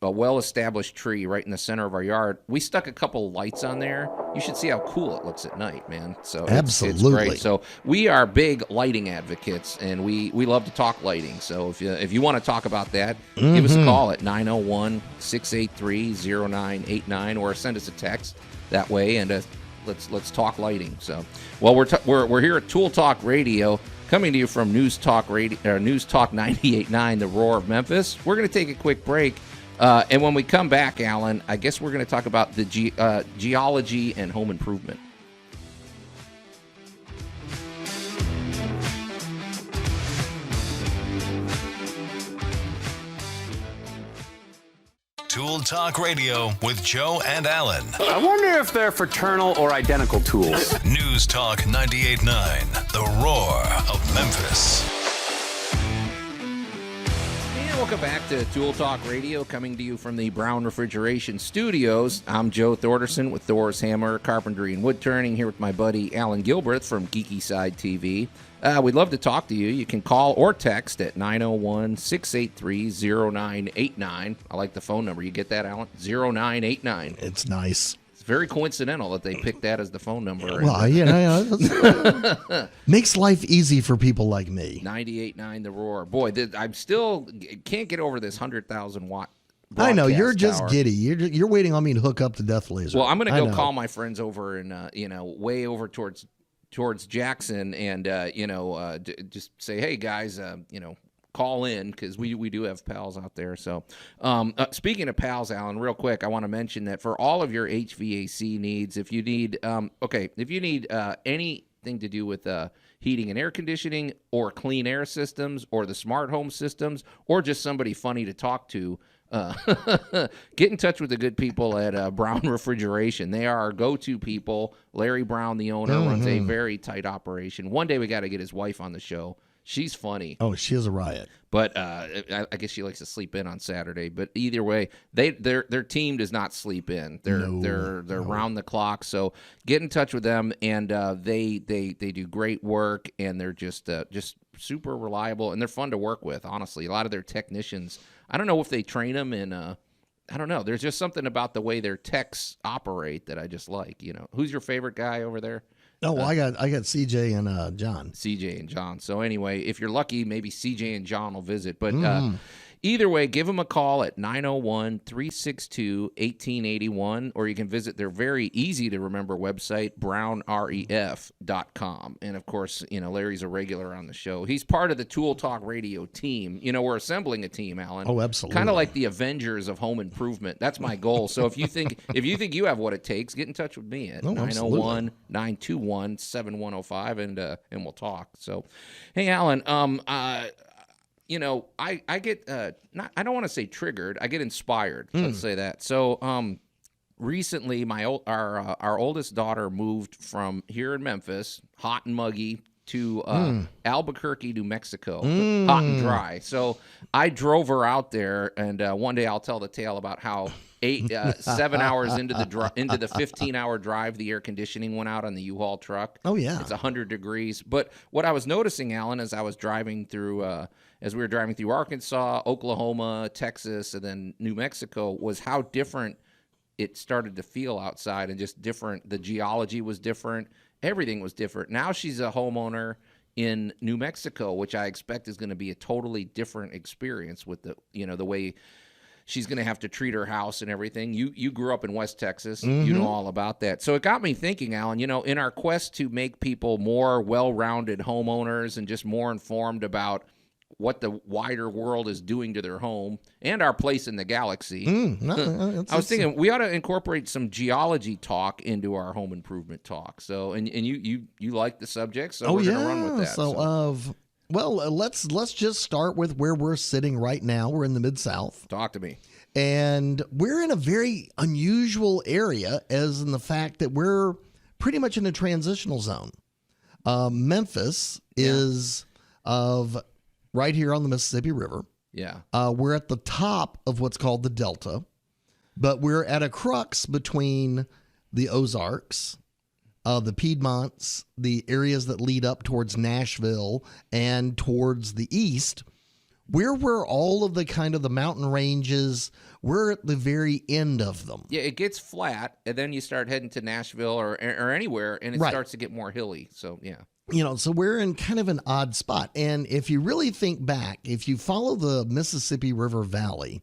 a well-established tree right in the center of our yard. We stuck a couple lights on there. You should see how cool it looks at night, man. So absolutely, it's great. So we are big lighting advocates, and we love to talk lighting. So if you want to talk about that, give us a call at 901-683-0989 or send us a text that way, and let's talk lighting. So, well, we're here at Tool Talk Radio, coming to you from News Talk 98.9, The Roar of Memphis. We're going to take a quick break. And when we come back, Alan, I guess we're going to talk about the geology and home improvement. Tool Talk Radio with Joe and Allan. I wonder if they're fraternal or identical tools. News Talk 98.9, The Roar of Memphis. Welcome back to Tool Talk Radio, coming to you from the Brown Refrigeration Studios. I'm Joe Thorderson with Thor's Hammer, Carpentry, and Wood Turning, here with my buddy Allan Gilbreth from Geeky Side TV. We'd love to talk to you. You can call or text at 901-683-0989. I like the phone number. You get that, Allan? 0989. It's nice. It's very coincidental that they picked that as the phone number. Well, makes life easy for people like me. 98.9 The Roar. Boy, I'm still can't get over this 100,000 watt. I know you're just tower. giddy. You're waiting on me to hook up the Death Laser. Well, I'm going to go call my friends over in way over towards Jackson, and just say, hey guys, call in, because we do have pals out there. So speaking of pals, Allan, real quick, I want to mention that for all of your HVAC needs, if you need anything to do with heating and air conditioning or clean air systems or the smart home systems or just somebody funny to talk to, get in touch with the good people at Brown Refrigeration. They are our go-to people. Larry Brown, the owner, runs a very tight operation. One day we got to get his wife on the show. She's funny. Oh, she is a riot. But I guess she likes to sleep in on Saturday. But either way, their team does not sleep in. They're round the clock. So get in touch with them, and they do great work, and they're just super reliable, and they're fun to work with. Honestly, a lot of their technicians, I don't know if they train them in. I don't know. There's just something about the way their techs operate that I just like. Who's your favorite guy over there? Oh, well, I got CJ and John. CJ and John. So anyway, if you're lucky, maybe CJ and John will visit. But either way, give them a call at 901-362-1881, or you can visit their very easy-to-remember website, brownref.com. And, of course, Larry's a regular on the show. He's part of the Tool Talk Radio team. We're assembling a team, Allan. Oh, absolutely. Kind of like the Avengers of home improvement. That's my goal. So if you think you have what it takes, get in touch with me at 901-921-7105, and we'll talk. So, hey, Allan, I get I don't want to say triggered. I get inspired. Let's say that. So recently, our oldest daughter moved from here in Memphis, hot and muggy, to Albuquerque, New Mexico, hot and dry. So I drove her out there, and one day I'll tell the tale about how 7 hours into the 15-hour drive, the air conditioning went out on the U-Haul truck. Oh yeah, it's 100 degrees. But what I was noticing, Allan, as I was driving through, as we were driving through Arkansas, Oklahoma, Texas, and then New Mexico, was how different it started to feel outside, and just different. The geology was different. Everything was different. Now she's a homeowner in New Mexico, which I expect is going to be a totally different experience with the way she's going to have to treat her house and everything. You grew up in West Texas. You know all about that. So it got me thinking, Allan, in our quest to make people more well-rounded homeowners and just more informed about what the wider world is doing to their home and our place in the galaxy. I was thinking we ought to incorporate some geology talk into our home improvement talk. So, and you like the subject, so we're going to run with that. Well, let's just start with where we're sitting right now. We're in the Mid-South. Talk to me. And we're in a very unusual area, as in the fact that we're pretty much in a transitional zone. Memphis is right here on the Mississippi River. Yeah. We're at the top of what's called the Delta, but we're at a crux between the Ozarks, the Piedmonts, the areas that lead up towards Nashville and towards the east. We're all of the kind of the mountain ranges. We're at the very end of them. Yeah, it gets flat, and then you start heading to Nashville or anywhere, and it starts to get more hilly. So, yeah. So we're in kind of an odd spot. And if you really think back, if you follow the Mississippi River Valley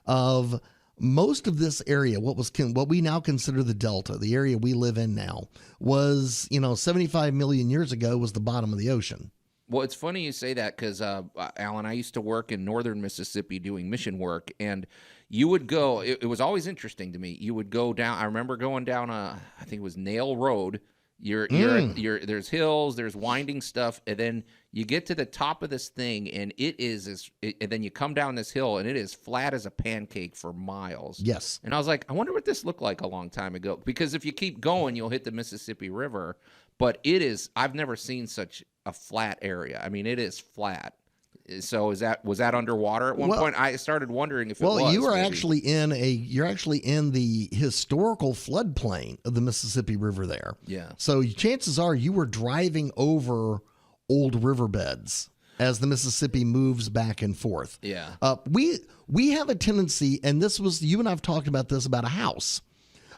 of most of this area, what we now consider the Delta, the area we live in now, was, 75 million years ago was the bottom of the ocean. Well, it's funny you say that because, Allan, I used to work in northern Mississippi doing mission work, and you would go, it was always interesting to me. You would go down, I remember going down I think it was Nail Road. There's hills, there's winding stuff, and then you get to the top of this thing, and and then you come down this hill, and it is flat as a pancake for miles. Yes. And I was like, I wonder what this looked like a long time ago, because if you keep going, you'll hit the Mississippi River, but I've never seen such a flat area. I mean, it is flat. So was that underwater at one point? I started wondering if it was. Well, you're actually in the historical floodplain of the Mississippi River there. Yeah. So chances are you were driving over old riverbeds as the Mississippi moves back and forth. Yeah. We have a tendency, and you and I've talked about this, about a house,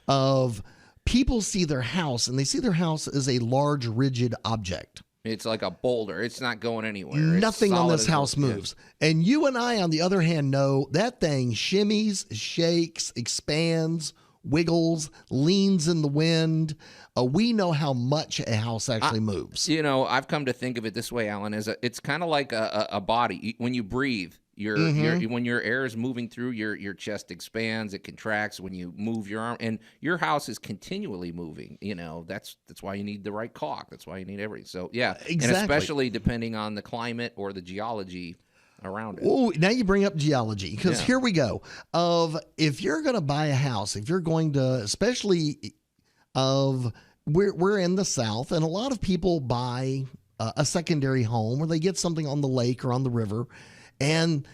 of people see their house and they see their house as a large rigid object. It's like a boulder. It's not going anywhere. Nothing on this house moves. And you and I, on the other hand, know that thing shimmies, shakes, expands, wiggles, leans in the wind. We know how much a house actually moves. I've come to think of it this way, Allan, it's kind of like a body. When you breathe, when your air is moving through, your chest expands, it contracts. When you move your arm, and your house is continually moving. That's why you need the right caulk. That's why you need everything. So yeah, exactly. And especially depending on the climate or the geology around it. Oh, now you bring up geology, because here we go. If you're going to buy a house, if you're going to, especially we're in the South, and a lot of people buy a secondary home, or they get something on the lake or on the river, and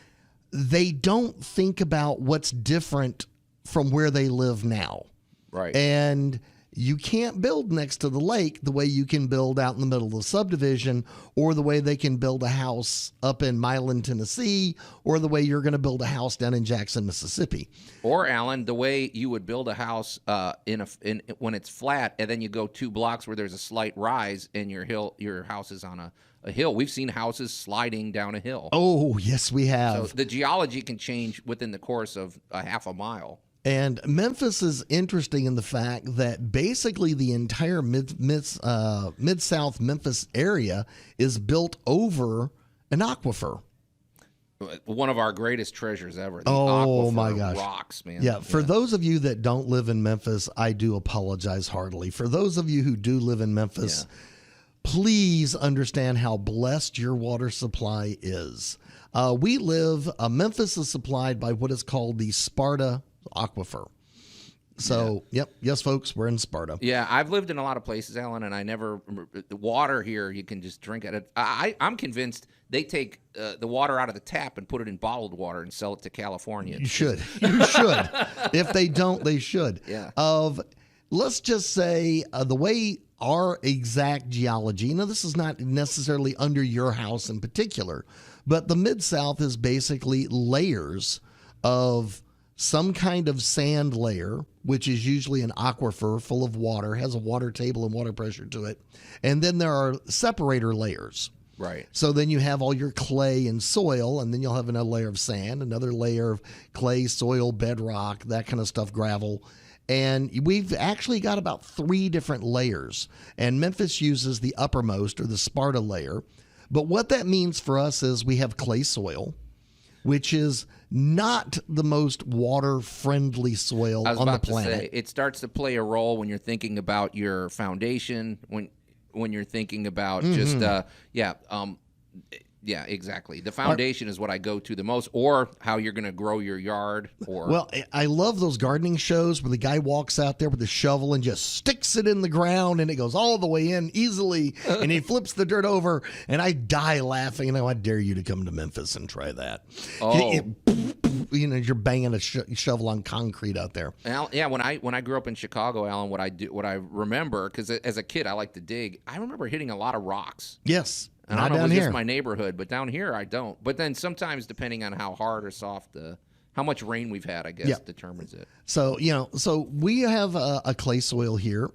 they don't think about what's different from where they live now. Right. And you can't build next to the lake the way you can build out in the middle of the subdivision, or the way they can build a house up in Milan, Tennessee, or the way you're going to build a house down in Jackson, Mississippi. Or, Allan, the way you would build a house when it's flat, and then you go 2 blocks where there's a slight rise, and your house is on a hill. We've seen houses sliding down a hill. Oh, yes, we have. So the geology can change within the course of a half a mile. And Memphis is interesting in the fact that basically the entire Mid-South Memphis area is built over an aquifer. One of our greatest treasures ever. The aquifer my gosh. Rocks, man. Yeah, for those of you that don't live in Memphis, I do apologize heartily. For those of you who do live in Memphis, please understand how blessed your water supply is. Memphis is supplied by what is called the Sparta Aquifer. So, yes, folks, we're in Sparta. Yeah, I've lived in a lot of places, Allan, and the water here, you can just drink it. I'm convinced they take the water out of the tap and put it in bottled water and sell it to California. You should. You should. If they don't, they should. Yeah. Let's just say the way our exact geology, this is not necessarily under your house in particular, but the Mid-South is basically layers of some kind of sand layer, which is usually an aquifer full of water, has a water table and water pressure to it. And then there are separator layers. Right. So then you have all your clay and soil, and then you'll have another layer of sand, another layer of clay, soil, bedrock, that kind of stuff, gravel. And we've actually got about 3 different layers. And Memphis uses the uppermost, or the Sparta layer. But what that means for us is we have clay soil, which is not the most water-friendly soil on the planet. Say, it starts to play a role when you're thinking about your foundation, when you're thinking about just yeah, exactly. The foundation is what I go to the most, or how you're going to grow your yard. Or well, I love those gardening shows where the guy walks out there with a shovel and just sticks it in the ground, and it goes all the way in easily, and he flips the dirt over, and I die laughing. And I dare you to come to Memphis and try that. Oh. You're banging a shovel on concrete out there. Yeah, when I grew up in Chicago, Alan, what I remember, because as a kid I liked to dig, I remember hitting a lot of rocks. Yes. I don't know if it was just my neighborhood, but down here I don't. But then sometimes, depending on how hard or soft, how much rain we've had, I guess, determines it. So, so we have a clay soil here,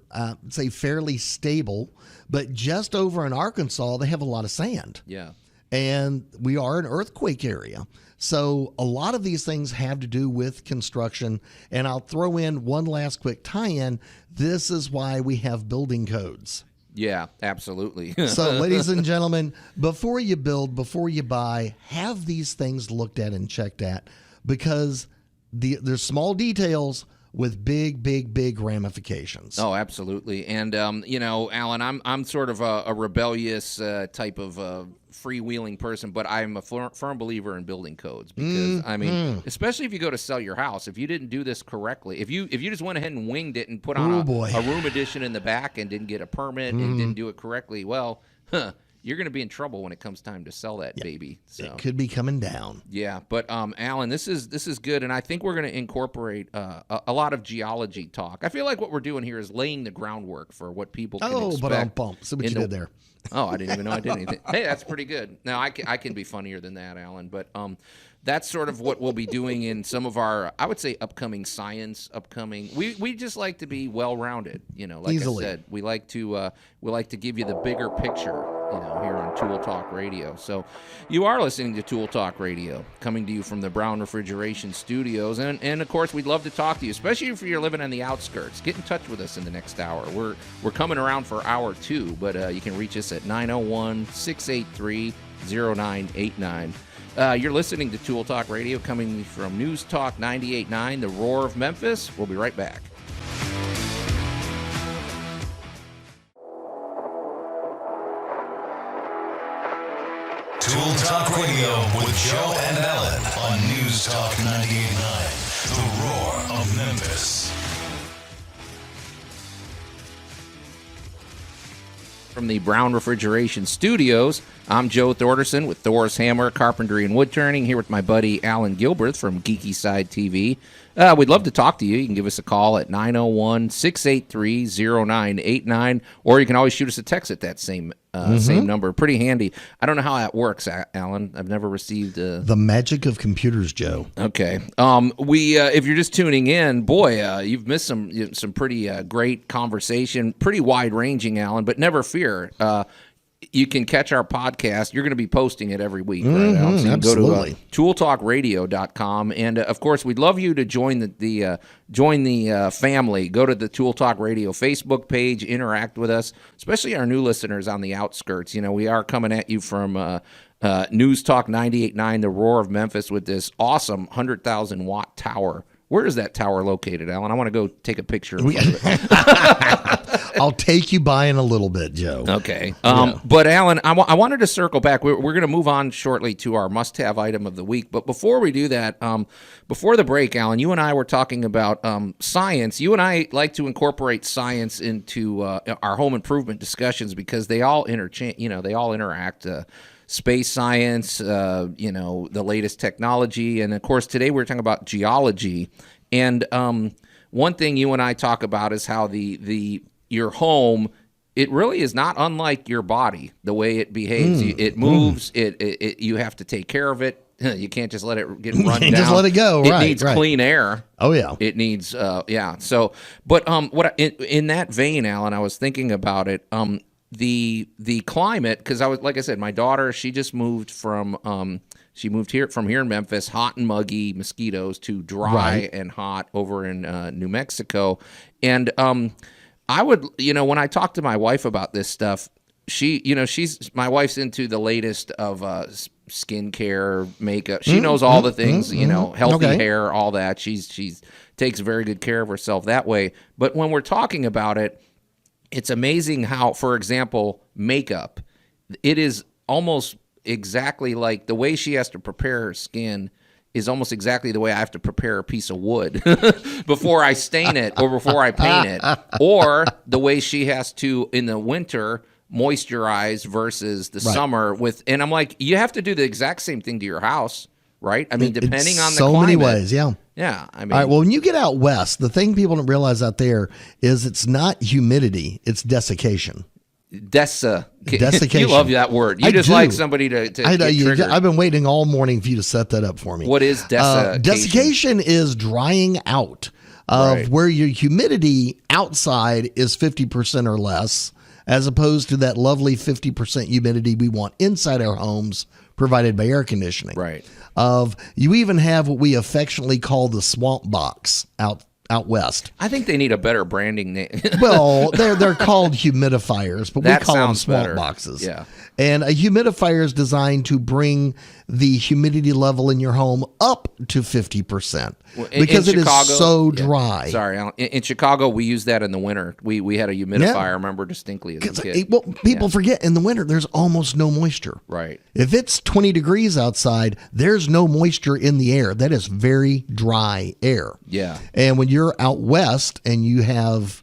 say fairly stable, but just over in Arkansas, they have a lot of sand. Yeah. And we are an earthquake area. So a lot of these things have to do with construction. And I'll throw in one last quick tie-in. This is why we have building codes. Yeah, absolutely. So, ladies and gentlemen, before you build, before you buy, have these things looked at and checked at, because there's small details with big ramifications. Oh, absolutely. And Alan, I'm sort of a rebellious type of freewheeling person, but I'm a firm believer in building codes, because I mean, especially if you go to sell your house, if you didn't do this correctly, if you just went ahead and winged it and put on a room addition in the back and didn't get a permit and didn't do it correctly, well, you're going to be in trouble when it comes time to sell that baby. So it could be coming down. Yeah, but Alan, this is good, and I think we're going to incorporate a lot of geology talk. I feel like what we're doing here is laying the groundwork for what people can expect. But I'm pumped. See what you did there. Oh, I didn't even know I did anything. Hey, that's pretty good. Now, I can be funnier than that, Alan, but that's sort of what we'll be doing in some of our, I would say, upcoming science. We just like to be well-rounded, like Easily. I said. We like to give you the bigger picture, here on Tool Talk Radio. So you are listening to Tool Talk Radio, coming to you from the Brown Refrigeration Studios. And of course, we'd love to talk to you, especially if you're living on the outskirts. Get in touch with us in the next hour. We're coming around for hour 2, but you can reach us at 901-683-0989. You're listening to Tool Talk Radio, coming from News Talk 98.9, The Roar of Memphis. We'll be right back. Tool Talk Radio with Joe and Allen on News Talk 98.9, The Roar of Memphis. From the Brown Refrigeration Studios, I'm Joe Thorderson with Thor's Hammer, Carpentry, and Wood Turning, here with my buddy Allan Gilbert from Geeky Side TV. We'd love to talk to you. You can give us a call at 901-683-0989, or you can always shoot us a text at that same number. Pretty handy. I don't know how that works, Allan. I've never received the magic of computers, Joe. Okay. If you're just tuning in, boy, you've missed some pretty great conversation, pretty wide-ranging, Allan, but never fear. You can catch our podcast. You're going to be posting it every week, right, Allan? So you can absolutely. Go to tooltalkradio.com. And, of course, we'd love you to join the family. Go to the Tool Talk Radio Facebook page. Interact with us, especially our new listeners on the outskirts. We are coming at you from News Talk 98.9, The Roar of Memphis, with this awesome 100,000-watt tower. Where is that tower located, Allan? I want to go take a picture of it. I'll take you by in a little bit, Joe. Okay. But, Allan, I wanted to circle back. We're going to move on shortly to our must-have item of the week. But before we do that, before the break, Allan, you and I were talking about science. You and I like to incorporate science into our home improvement discussions, because they all they all interact. Space science, the latest technology. And, of course, today we're talking about geology. And one thing you and I talk about is how your home, it really is not unlike your body, the way it behaves. It moves. You have to take care of it. You can't just let it get run down. Just let it go. It needs clean air. Oh, yeah. It needs, So, but in that vein, Allan, I was thinking about it. the climate, because like I said, my daughter, she just moved from here in Memphis, hot and muggy, mosquitoes, to dry and hot over in New Mexico. And I would, when I talk to my wife about this stuff, my wife's into the latest of skincare, makeup. She knows all the things, healthy hair, all that. She's takes very good care of herself that way. But when we're talking about it, it's amazing how, for example, makeup, it is almost exactly like the way she has to prepare her skin is almost exactly the way I have to prepare a piece of wood before I stain it or before I paint it, or the way she has to, in the winter, moisturize versus the summer and I'm like, you have to do the exact same thing to your house, right? I mean, depending on the climate. So many ways, yeah. Yeah, I mean. All right, well, when you get out west, the thing people don't realize out there is it's not humidity, it's desiccation. Desiccation. You love that word. You just like somebody to get triggered. I've been waiting all morning for you to set that up for me. What is desiccation? Desiccation is drying out of where your humidity outside is 50% or less, as opposed to that lovely 50% humidity we want inside our homes provided by air conditioning. Right. You even have what we affectionately call the swamp box out west. I think they need a better branding name. Well, they're called humidifiers, but we call them swamp boxes. Yeah. And a humidifier is designed to bring the humidity level in your home up to 50% because it is so dry. Sorry, Alan. In Chicago, we use that in the winter. We had a humidifier, I remember distinctly as a kid. Well, people forget in the winter, there's almost no moisture. Right. If it's 20 degrees outside, there's no moisture in the air. That is very dry air. Yeah. And when you're out west and you have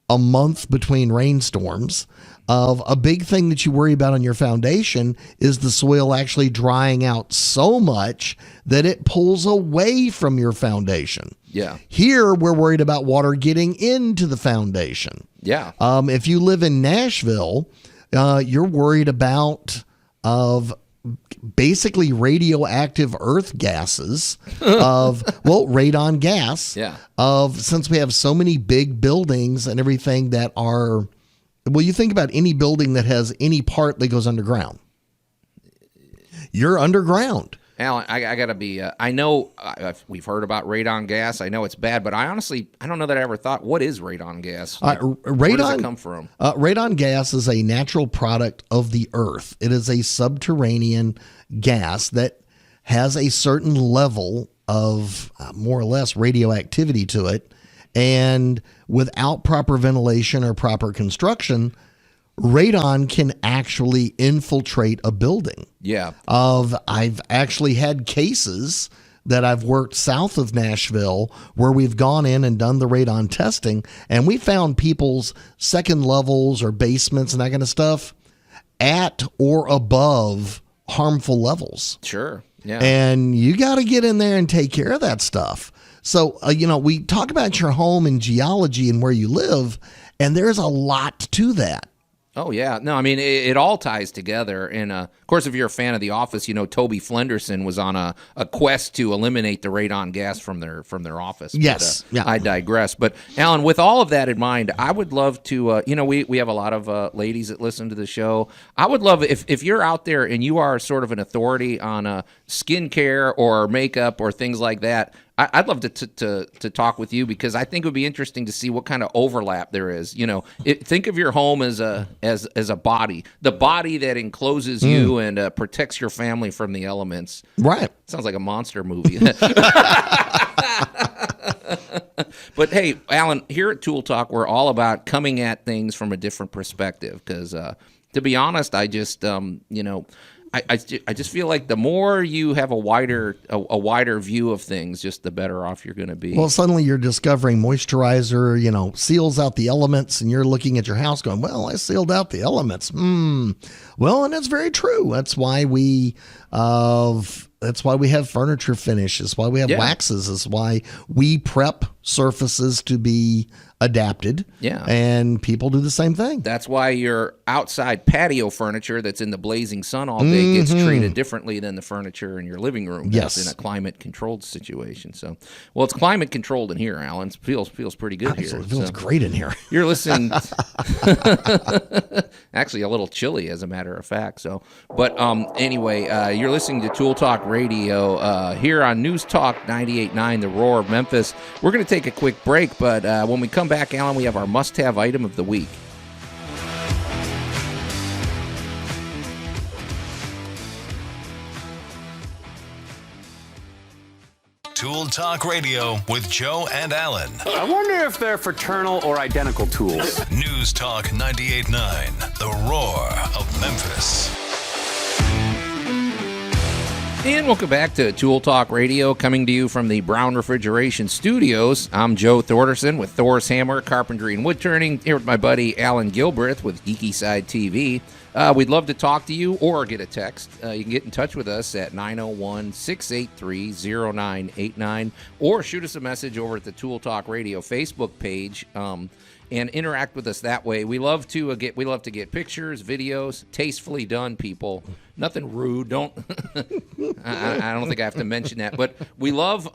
a month between rainstorms, a big thing that you worry about on your foundation is the soil actually drying out so much that it pulls away from your foundation. Yeah. Here, we're worried about water getting into the foundation. Yeah. If you live in Nashville, you're worried about basically radioactive earth gases radon gas. Yeah. Since we have so many big buildings and everything that are, well, you think about any building that has any part that goes underground. You're underground. Alan, I got to be, I know we've heard about radon gas. I know it's bad, but I don't know that I ever thought, what is radon gas? Where does it come from? Radon gas is a natural product of the earth. It is a subterranean gas that has a certain level of more or less radioactivity to it. And without proper ventilation or proper construction, radon can actually infiltrate a building. Yeah. I've actually had cases that I've worked south of Nashville where we've gone in and done the radon testing, and we found people's second levels or basements and that kind of stuff at or above harmful levels. Sure. Yeah. And you got to get in there and take care of that stuff. So, we talk about your home and geology and where you live, and there's a lot to that. Oh, yeah. No, I mean, it all ties together. And, of course, if you're a fan of The Office, Toby Flenderson was on a quest to eliminate the radon gas from their office. Yes. But, I digress. But, Alan, with all of that in mind, I would love to, we have a lot of ladies that listen to the show. I would love, if you're out there and you are sort of an authority on skincare or makeup or things like that, I'd love to talk with you, because I think it would be interesting to see what kind of overlap there is. Think of your home as a body, the body that encloses you and protects your family from the elements. Right. Sounds like a monster movie. But hey, Alan, here at Tool Talk, we're all about coming at things from a different perspective. Because to be honest, I just I just feel like the more you have a wider view of things, just the better off you're going to be. Well, suddenly you're discovering moisturizer, seals out the elements, and you're looking at your house going, well, I sealed out the elements. Well, and that's very true. That's why we have furniture finish. That's why we have waxes. That's why we prep surfaces to be adapted. Yeah. And people do the same thing. That's why your outside patio furniture that's in the blazing sun all day gets treated differently than the furniture in your living room that's in a climate-controlled situation. So, well, it's climate-controlled in here, Alan. It feels pretty good here. It feels great in here. You're listening. Actually, a little chilly, as a matter of fact. So, but anyway, you're listening to Tool Talk Radio here on News Talk 98.9, The Roar of Memphis. We're going to take a quick break, but when we come back, Allan, we have our must-have item of the week. Tool Talk Radio with Joe and Allan. I wonder if they're fraternal or identical tools. News Talk 98.9, The Roar of Memphis. And welcome back to Tool Talk Radio, coming to you from the Brown Refrigeration Studios. I'm Joe Thorderson with Thor's Hammer, Carpentry, and Wood Turning, here with my buddy Allan Gilbreth with Geeky Side TV. We'd love to talk to you or get a text. You can get in touch with us at 901-683-0989 or shoot us a message over at the Tool Talk Radio Facebook page and interact with us that way. We love to get pictures, videos, tastefully done, people. Nothing rude. Don't. I don't think I have to mention that, but we love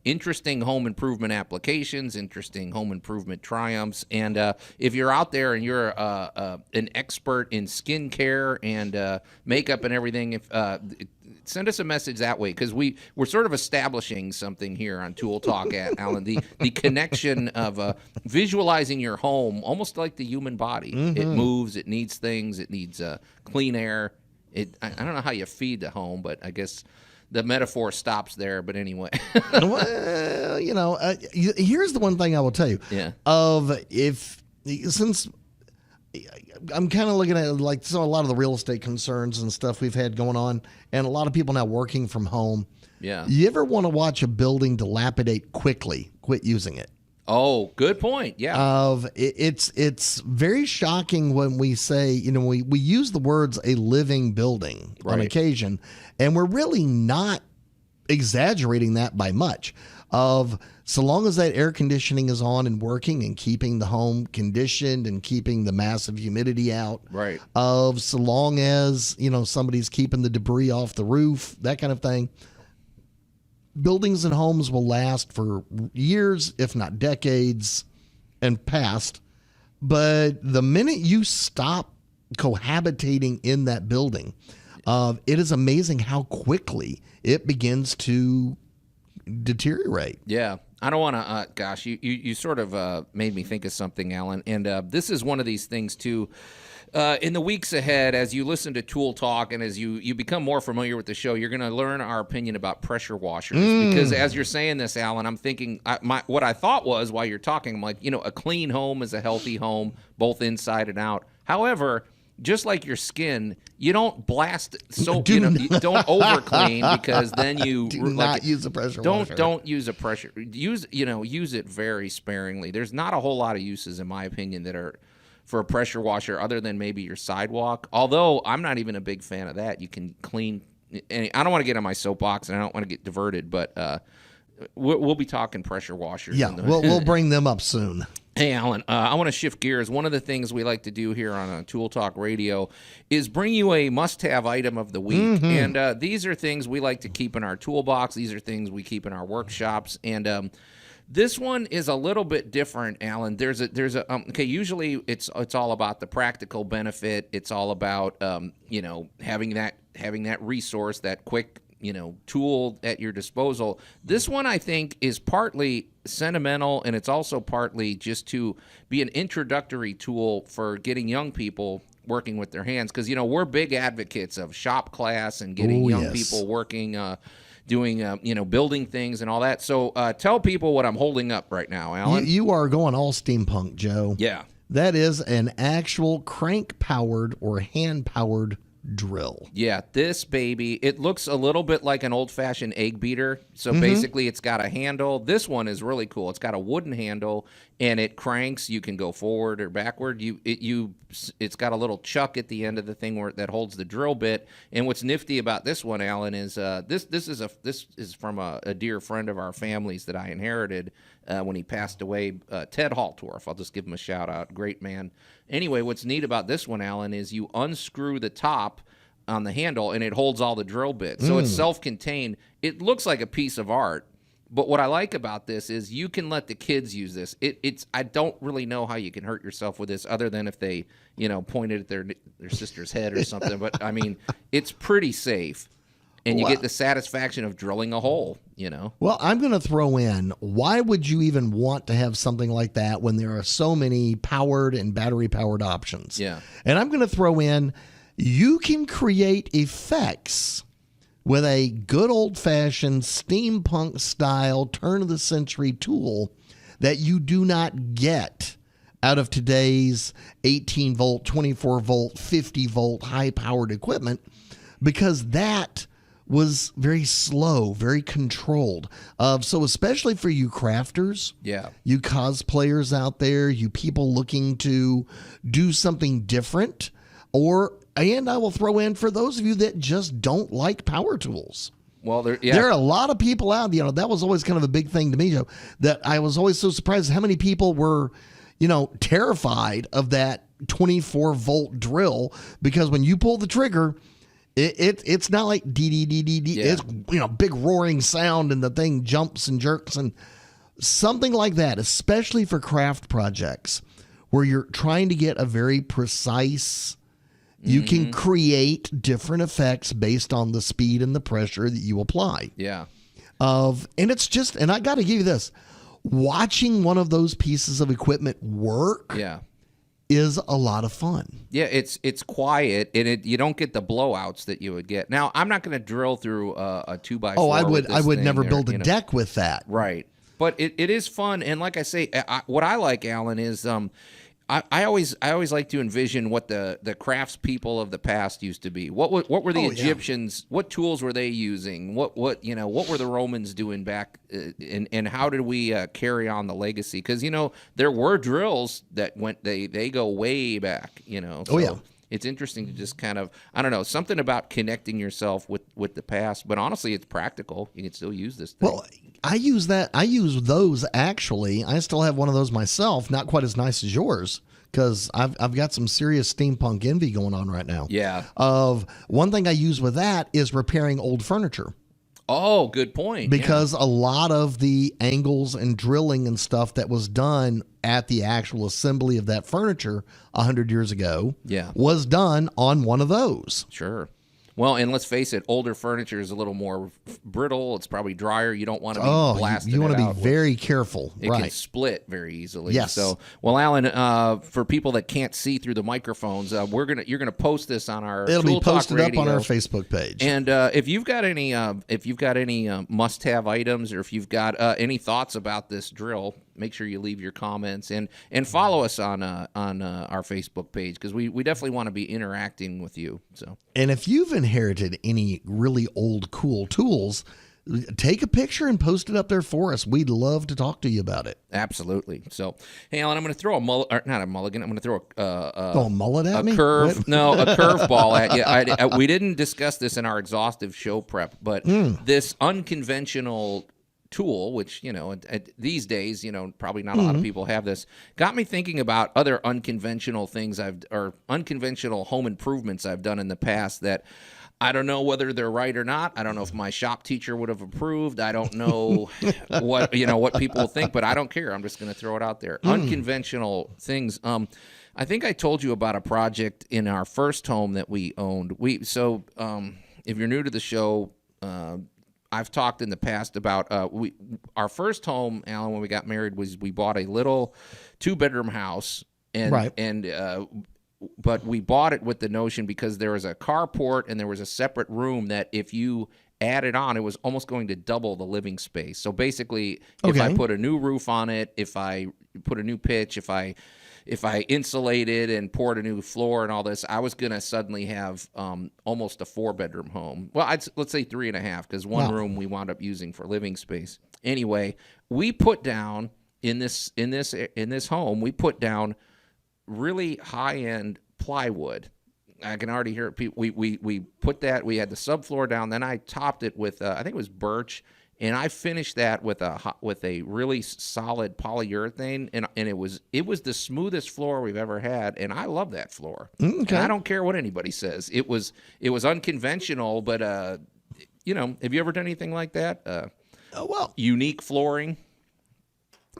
interesting home improvement applications, interesting home improvement triumphs, and if you're out there and you're an expert in skincare and makeup and everything, send us a message that way, because we're sort of establishing something here on Tool Talk at Allan, the connection of visualizing your home almost like the human body. Mm-hmm. It moves, it needs things, it needs clean air. I don't know how you feed the home, but I guess the metaphor stops there. But anyway. Well, here's the one thing I will tell you. Yeah. Since I'm kind of looking at like a lot of the real estate concerns and stuff we've had going on, and a lot of people now working from home. Yeah. You ever want to watch a building dilapidate quickly? Quit using it. Oh, good point. Yeah. It's very shocking when we say, we use the words a living building on occasion, and we're really not exaggerating that by much. So long as that air conditioning is on and working and keeping the home conditioned and keeping the massive humidity out. Right. So long as, somebody's keeping the debris off the roof, that kind of thing. Buildings and homes will last for years, if not decades, and past. But the minute you stop cohabitating in that building, it is amazing how quickly it begins to deteriorate. Yeah. I don't want to, gosh, you sort of made me think of something, Allan. And this is one of these things, too. In the weeks ahead, as you listen to Tool Talk and as you become more familiar with the show, you're going to learn our opinion about pressure washers. Because as you're saying this, Allan, I'm thinking, what I thought was, while you're talking, I'm like, a clean home is a healthy home, both inside and out. However, just like your skin, you don't blast soap. You don't over clean, because then you do not use a pressure washer. Don't use a pressure. Use it very sparingly. There's not a whole lot of uses, in my opinion, that are for a pressure washer, other than maybe your sidewalk. Although I'm not even a big fan of that. You can clean. I don't want to get on my soapbox, and I don't want to get diverted, but we'll be talking pressure washers. Yeah, we'll bring them up soon. Hey, Allan, I want to shift gears. One of the things we like to do here on Tool Talk Radio is bring you a must-have item of the week. Mm-hmm. And these are things we like to keep in our toolbox. These are things we keep in our workshops. And this one is a little bit different, Allan. There's a usually it's all about the practical benefit. It's all about having that resource, that quick tool at your disposal. This one, I think, is partly sentimental, and it's also partly just to be an introductory tool for getting young people working with their hands, because we're big advocates of shop class and getting young people working, doing building things and all that. So tell people what I'm holding up right now, Allan. You are going all steampunk, Joe. Yeah. That is an actual crank-powered or hand-powered drill. Yeah, this baby, it looks a little bit like an old-fashioned egg beater. So basically, it's got a handle. This one is really cool. It's got a wooden handle, and it cranks. You can go forward or backward. It's got a little chuck at the end of the thing that holds the drill bit. And what's nifty about this one, Allan, is this is from a dear friend of our family's that I inherited when he passed away, Ted Haltorf. I'll just give him a shout out. Great man. Anyway, what's neat about this one, Allan, is you unscrew the top on the handle and it holds all the drill bits. So it's self-contained. It looks like a piece of art, But what I like about this is you can let the kids use this. It's I don't really know how you can hurt yourself with this other than if they, pointed at their sister's head or something. But I mean, it's pretty safe. And you get the satisfaction of drilling a hole. Well, I'm going to throw in, why would you even want to have something like that when there are so many powered and battery-powered options? Yeah. And I'm going to throw in, you can create effects with a good old-fashioned steampunk-style turn-of-the-century tool that you do not get out of today's 18-volt, 24-volt, 50-volt high-powered equipment, because that was very slow, very controlled. So especially for you crafters, you cosplayers out there, you people looking to do something different, and I will throw in for those of you that just don't like power tools. Well, there are a lot of people out, that was always kind of a big thing to me, Joe, that I was always so surprised how many people were, terrified of that 24-volt drill, because when you pull the trigger, it's not like dee dee dee dee dee. It's big roaring sound and the thing jumps and jerks, and something like that, especially for craft projects where you're trying to get a very precise. You can create different effects based on the speed and the pressure that you apply. Yeah. And it's just, and I got to give you this, watching one of those pieces of equipment work. Yeah. Is a lot of fun. Yeah, it's quiet, and you don't get the blowouts that you would get. Now, I'm not going to drill through a 2x4. Oh, I would never build a deck with that. Right, but it is fun, and like I say, what I like, Alan, is I always like to envision what the craftspeople of the past used to be. What were the Egyptians? Yeah. What tools were they using? What were the Romans doing back? And how did we carry on the legacy? Because there were drills that they go way back. So it's interesting to just kind of, I don't know, something about connecting yourself with the past. But honestly, it's practical. You can still use this thing. Well, I use those, actually. I still have one of those myself, not quite as nice as yours, because I've got some serious steampunk envy going on right now. Yeah. One thing I use with that is repairing old furniture. Oh, good point. Because a lot of the angles and drilling and stuff that was done at the actual assembly of that furniture 100 years ago was done on one of those. Sure. Well, and let's face it, older furniture is a little more brittle. It's probably drier. You don't want to be blasting you want to be very careful. It can split very easily. Yes. So, well, Alan, for people that can't see through the microphones, you're gonna post this on our. It'll Tool be posted Talk up Radio. on our Facebook page. And if you've got any must-have items, or if you've got any thoughts about this drill, make sure you leave your comments and follow us on our Facebook page, because we definitely want to be interacting with you. So, and if you've inherited any really old cool tools, take a picture and post it up there for us. We'd love to talk to you about it. Absolutely. So, hey, Alan, I'm going to throw not a mulligan. I'm going to throw a mullet at me? Curve. No, a curveball at you. We didn't discuss this in our exhaustive show prep, but this unconventional tool, which these days probably not a lot of people have this, got me thinking about other unconventional things or unconventional home improvements I've done in the past that I don't know whether they're right or not. I don't know if my shop teacher would have approved. I don't know what people think, but I don't care. I'm just going to throw it out there. Unconventional things. I think I told you about a project in our first home that we owned. If you're new to the show, I've talked in the past about our first home, Alan, when we got married, was we bought a little 2-bedroom house, but we bought it with the notion, because there was a carport and there was a separate room that if you added on, it was almost going to double the living space. So basically, if I put a new roof on it, if I put a new pitch, if I insulated and poured a new floor and all this, I was going to suddenly have almost a 4-bedroom home. Well, let's say 3.5, because one room we wound up using for living space. Anyway, we put down in this home, we put down really high-end plywood. I can already hear it. We put that. We had the subfloor down. Then I topped it with I think it was birch. And I finished that with a really solid polyurethane, and it was the smoothest floor we've ever had, and I love that floor. Okay. And I don't care what anybody says. It was unconventional, but have you ever done anything like that? unique flooring?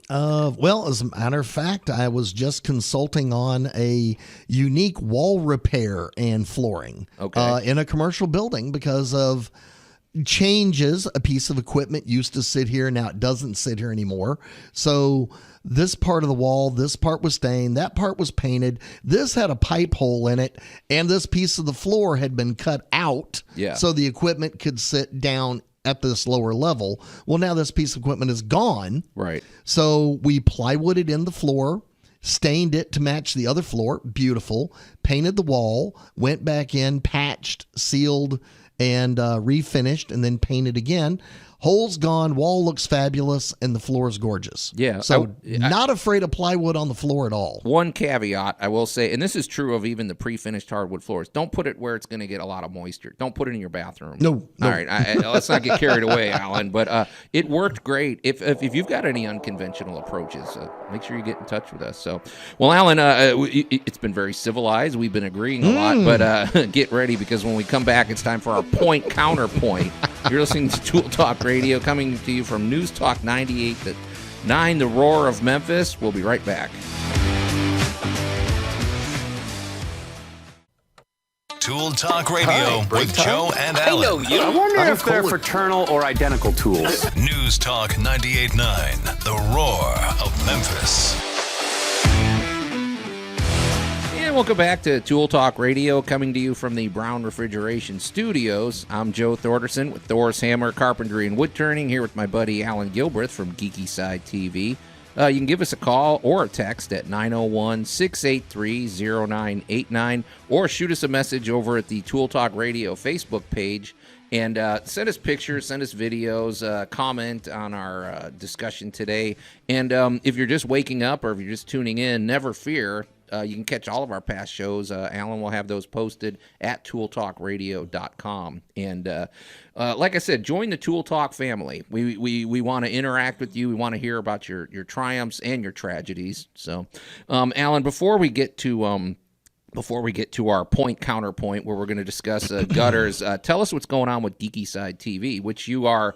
Well, as a matter of fact, I was just consulting on a unique wall repair and flooring in a commercial building because of changes. A piece of equipment used to sit here. Now it doesn't sit here anymore. So this part of the wall, this part was stained, that part was painted. This had a pipe hole in it, and this piece of the floor had been cut out so the equipment could sit down at this lower level. Well, now this piece of equipment is gone. Right. So we plywooded in the floor, stained it to match the other floor. Beautiful. Painted the wall, went back in, patched, sealed, and refinished, and then painted again. Hole's gone, wall looks fabulous, and the floor is gorgeous. Yeah. So not afraid of plywood on the floor at all. One caveat, I will say, and this is true of even the pre-finished hardwood floors, don't put it where it's going to get a lot of moisture. Don't put it in your bathroom. No. All right, let's not get carried away, Alan, but it worked great. If you've got any unconventional approaches, make sure you get in touch with us. So, well, Alan, it's been very civilized. We've been agreeing a lot, but get ready, because when we come back, it's time for our point counterpoint. You're listening to Tool Talk Radio, coming to you from News Talk 98.9, The Roar of Memphis. We'll be right back. Tool Talk Radio with Joe and Allan. I know you. I wonder if they're fraternal or identical tools. News Talk 98.9, The Roar of Memphis. And welcome back to Tool Talk Radio, coming to you from the Brown Refrigeration Studios. I'm Joe Thorderson with Thor's Hammer, Carpentry, and Wood Turning, here with my buddy Allan Gilbreth from Geeky Side TV. You can give us a call or a text at 901-683-0989, or shoot us a message over at the Tool Talk Radio Facebook page. And send us pictures, send us videos, comment on our discussion today. And if you're just waking up or if you're just tuning in, never fear. You can catch all of our past shows. Allan will have those posted at tooltalkradio.com. And like I said, join the Tool Talk family. We want to interact with you. We want to hear about your triumphs and your tragedies. So, Allan, before we get to our point counterpoint, where we're going to discuss gutters, tell us what's going on with Geeky Side TV, which you are,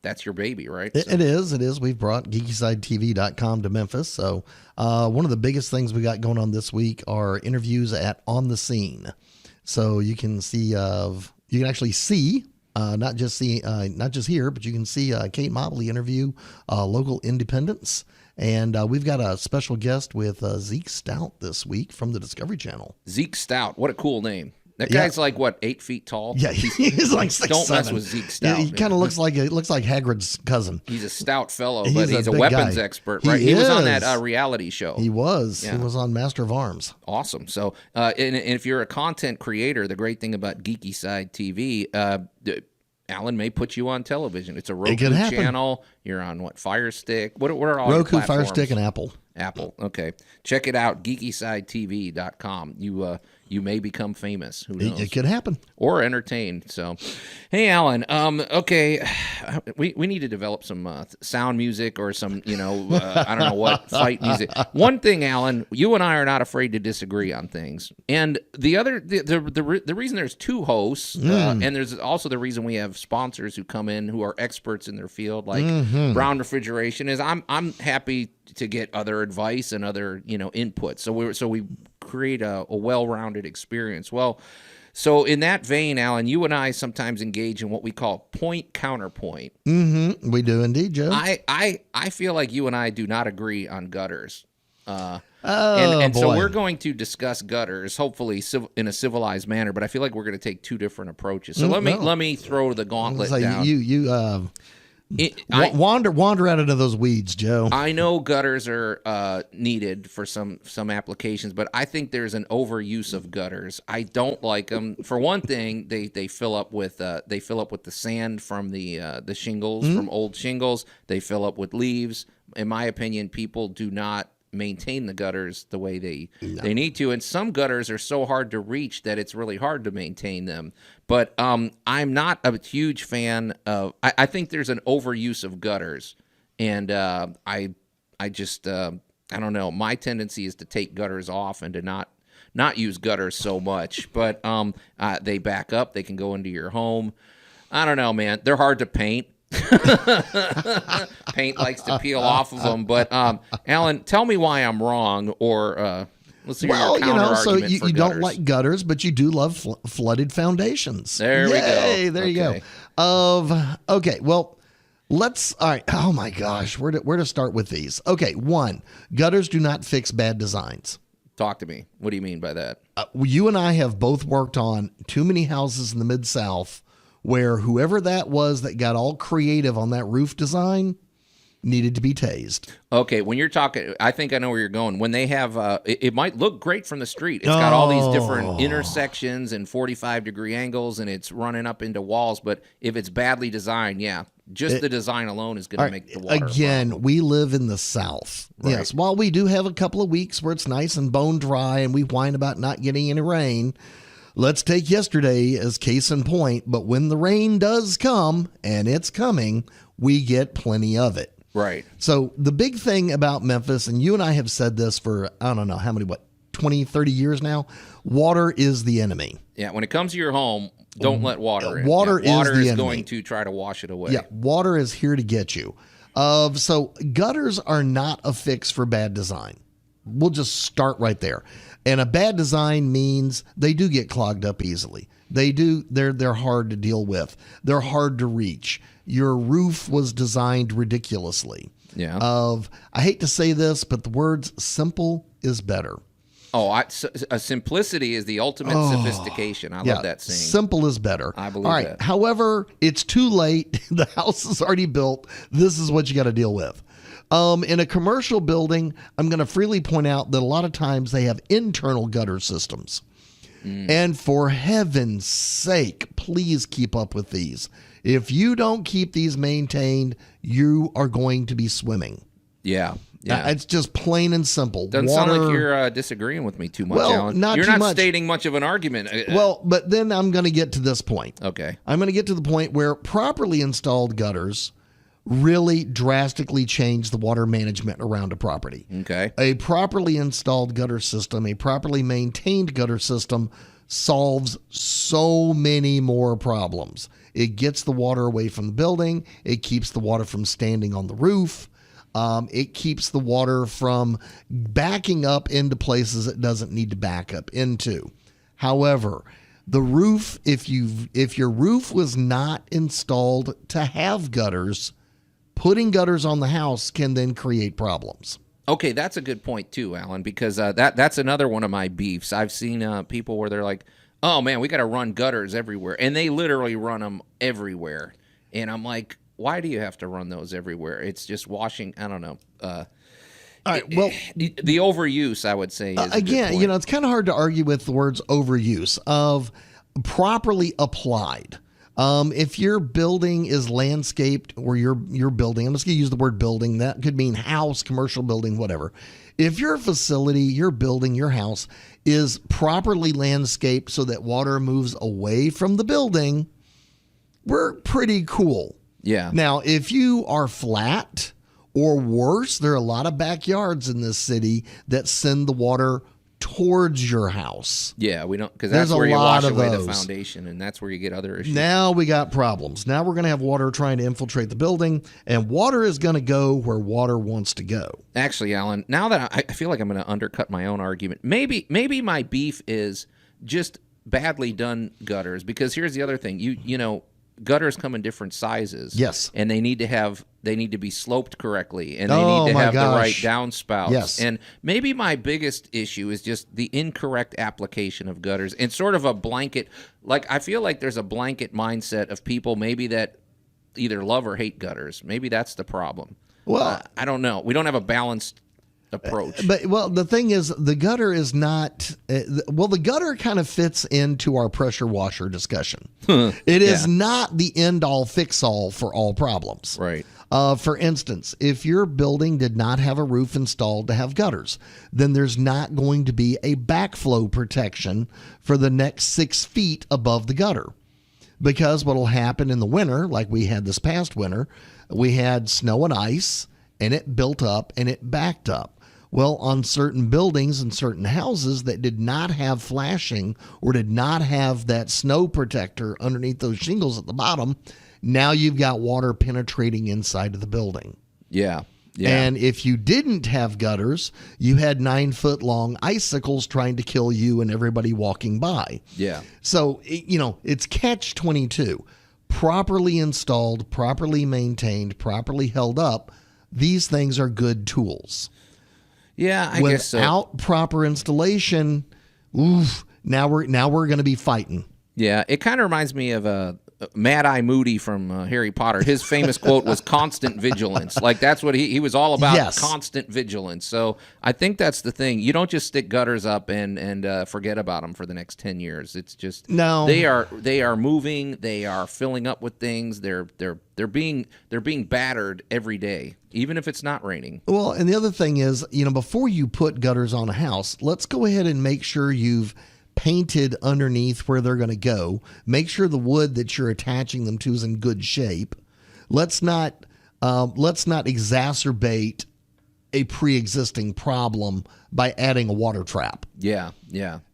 that's your baby, right? It is. We've brought geekysidetv.com to Memphis. So one of the biggest things we got going on this week are interviews at On the Scene. So you can actually see, not just here, but you can see Kate Mobley interview local independents. And we've got a special guest with Zeke Stout this week from the Discovery Channel. Zeke Stout, what a cool name. That guy's like, what, 8 feet tall? Yeah, he's like 6'7". Don't mess with Zeke Stout. Yeah, he kind of looks like Hagrid's cousin. He's a stout fellow, but he's a weapons expert, right? He was on that reality show. He was. Yeah. He was on Master of Arms. Awesome. So, and if you're a content creator, the great thing about Geeky Side TV, Allan may put you on television. It's a Roku channel. You're on what? Fire Stick. What are all Roku, your platforms? Fire Stick, and Apple. Apple. Okay. Check it out. GeekySideTV.com. You may become famous. Who knows? It could happen. Or entertained. So, hey, Allan. Okay, we need to develop some sound music or some, I don't know what, fight music. One thing, Allan, you and I are not afraid to disagree on things. And the other, the reason there's two hosts, and there's also the reason we have sponsors who come in who are experts in their field, like Brown Refrigeration, is I'm happy to get other advice and other input. So we create a well-rounded experience. Well, so in that vein, Allan, you and I sometimes engage in what we call point counterpoint. Mm-hmm. We do indeed, Joe. I feel like you and I do not agree on gutters. So we're going to discuss gutters, hopefully in a civilized manner. But I feel like we're going to take two different approaches. So let me throw the gauntlet down. Wander out into those weeds, Joe. I know gutters are needed for some applications, but I think there's an overuse of gutters. I don't like them. For one thing, they fill up with the sand from the shingles, from old shingles. They fill up with leaves. In my opinion, people do not maintain the gutters the way they need to, and some gutters are so hard to reach that it's really hard to maintain them. But I'm not a huge fan of. I think there's an overuse of gutters, and I don't know. My tendency is to take gutters off and to not use gutters so much. But they back up. They can go into your home. I don't know, man. They're hard to paint. Paint likes to peel off of them. But Allan, tell me why I'm wrong, or let's hear your counter so argument you for don't gutters. like gutters, but you do love flooded foundations. There we go. There you go. Okay, well, all right. Oh my gosh, where to start with these? Okay, one, gutters do not fix bad designs. Talk to me. What do you mean by that? You and I have both worked on too many houses in the Mid-South where whoever that was that got all creative on that roof design needed to be tased. Okay, when you're talking, I think I know where you're going. When they have, it might look great from the street. It's got all these different intersections and 45-degree angles, and it's running up into walls. But if it's badly designed, just the design alone is going to make the water. Again, we live in the South. Right. Yes, while we do have a couple of weeks where it's nice and bone dry and we whine about not getting any rain, let's take yesterday as case in point. But when the rain does come, and it's coming, we get plenty of it. Right. So the big thing about Memphis, and you and I have said this for, I don't know how many, 20, 30 years now, water is the enemy. Yeah, when it comes to your home, don't let water in. Water is the enemy. Going to try to wash it away. Yeah, water is here to get you. So gutters are not a fix for bad design. We'll just start right there. And a bad design means they do get clogged up easily. They're hard to deal with. They're hard to reach. Your roof was designed ridiculously. Yeah. I hate to say this, but the words simple is better. A simplicity is the ultimate sophistication. I love that saying. Simple is better. I believe All right. that. However, it's too late. The house is already built. This is what you got to deal with. In a commercial building, I'm going to freely point out that a lot of times they have internal gutter systems. And for heaven's sake, please keep up with these. If you don't keep these maintained, you are going to be swimming. Yeah. It's just plain and simple. Doesn't sound like you're disagreeing with me too much, Allan. You're not stating much of an argument. Well, but then I'm going to get to this point. Okay. I'm going to get to the point where properly installed gutters really drastically change the water management around a property. Okay. A properly installed gutter system, a properly maintained gutter system solves so many more problems. It gets the water away from the building. It keeps the water from standing on the roof. It keeps the water from backing up into places it doesn't need to back up into. However, the roof, if your roof was not installed to have gutters, putting gutters on the house can then create problems. Okay, that's a good point too, Allan, because that's another one of my beefs. I've seen people where they're like, "Oh man, we got to run gutters everywhere," and they literally run them everywhere. And I'm like, why do you have to run those everywhere? It's just washing. I don't know. All right. Well, the overuse, I would say, is again, it's kind of hard to argue with the words overuse of properly applied. If your building is landscaped, or your building, I'm just going to use the word building. That could mean house, commercial building, whatever. If your facility, your building, your house is properly landscaped so that water moves away from the building, we're pretty cool. Yeah. Now, if you are flat or worse, there are a lot of backyards in this city that send the water towards your house. Yeah, we don't, because that's where you wash away the foundation, and that's where you get other issues. Now we got problems. Now we're going to have water trying to infiltrate the building, and water is going to go where water wants to go. Actually, Allan, now that I feel like I'm going to undercut my own argument, maybe my beef is just badly done gutters, because here's the other thing. You know, gutters come in different sizes. Yes. And they need to be sloped correctly, and they need to have the right downspouts. Yes. And maybe my biggest issue is just the incorrect application of gutters, and sort of a blanket, like I feel like there's a blanket mindset of people maybe that either love or hate gutters. Maybe that's the problem. Well, I don't know. We don't have a balanced approach. But the thing is, the gutter is not. The gutter kind of fits into our pressure washer discussion. It is not the end all fix all for all problems. Right. For instance, if your building did not have a roof installed to have gutters, then there's not going to be a backflow protection for the next 6 feet above the gutter. Because what will happen in the winter, like we had this past winter, we had snow and ice, and it built up and it backed up. Well, on certain buildings and certain houses that did not have flashing or did not have that snow protector underneath those shingles at the bottom, Now you've got water penetrating inside of the building. Yeah. And if you didn't have gutters, you had 9-foot-long icicles trying to kill you and everybody walking by. Yeah. So, it's catch-22. Properly installed, properly maintained, properly held up, these things are good tools. Yeah, I guess so. Without proper installation, now we're going to be fighting. Yeah, it kind of reminds me of Mad Eye Moody from Harry Potter. His famous quote was constant vigilance. Like, that's what he was all about, Yes. constant vigilance. So I think that's the thing. You don't just stick gutters up and forget about them for the next 10 years. It's just, No. they are moving, they are filling up with things, they're being battered every day, even if it's not raining. Well, and the other thing is, before you put gutters on a house, let's go ahead and make sure you've painted underneath where they're going to go. Make sure the wood that you're attaching them to is in good shape. Let's not exacerbate a pre-existing problem by adding a water trap. Yeah.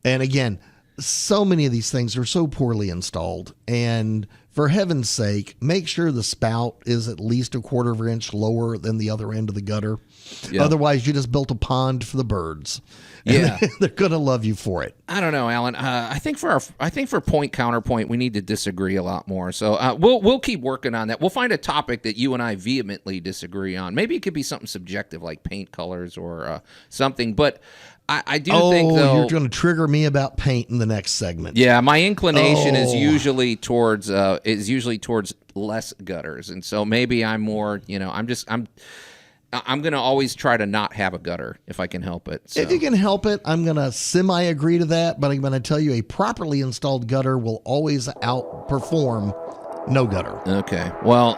And again, so many of these things are so poorly installed. And for heaven's sake, make sure the spout is at least a quarter of an inch lower than the other end of the gutter. Yeah. Otherwise, you just built a pond for the birds. Yeah. They're going to love you for it. I don't know, Alan. I think for point counterpoint, we need to disagree a lot more. So we'll keep working on that. We'll find a topic that you and I vehemently disagree on. Maybe it could be something subjective like paint colors or something. But I do think, though, you're going to trigger me about paint in the next segment. Yeah, my inclination is usually towards less gutters, and so maybe I'm more. I'm going to always try to not have a gutter if I can help it. So. If you can help it, I'm going to semi-agree to that, but I'm going to tell you a properly installed gutter will always outperform no gutter. Okay. Well,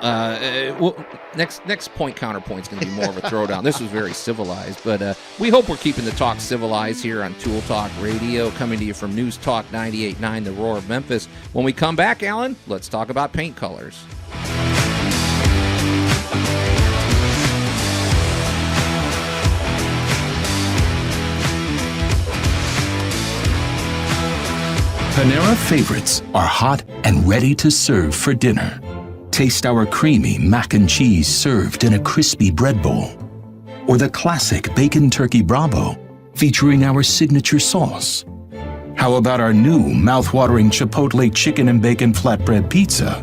next point counterpoint is going to be more of a throwdown. This was very civilized, but we hope we're keeping the talk civilized here on Tool Talk Radio, coming to you from News Talk 98.9, The Roar of Memphis. When we come back, Alan, let's talk about paint colors. Panera favorites are hot and ready to serve for dinner. Taste our creamy mac and cheese served in a crispy bread bowl. Or the classic bacon turkey Bravo featuring our signature sauce. How about our new mouth-watering Chipotle chicken and bacon flatbread pizza?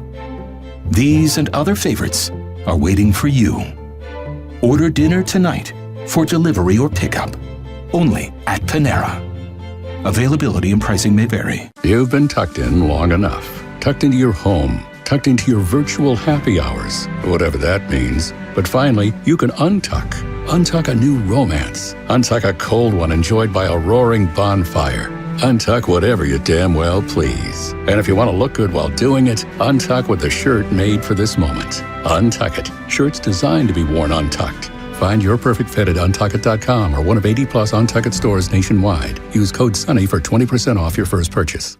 These and other favorites are waiting for you. Order dinner tonight for delivery or pickup. Only at Panera. Availability and pricing may vary. You've been tucked in long enough. Tucked into your home. Tucked into your virtual happy hours. Whatever that means. But finally, you can untuck. Untuck a new romance. Untuck a cold one enjoyed by a roaring bonfire. Untuck whatever you damn well please. And if you want to look good while doing it, untuck with the shirt made for this moment. Untuck it. Shirts designed to be worn untucked. Find your perfect fit at untuckit.com or one of 80-plus Untuckit stores nationwide. Use code SUNNY for 20% off your first purchase.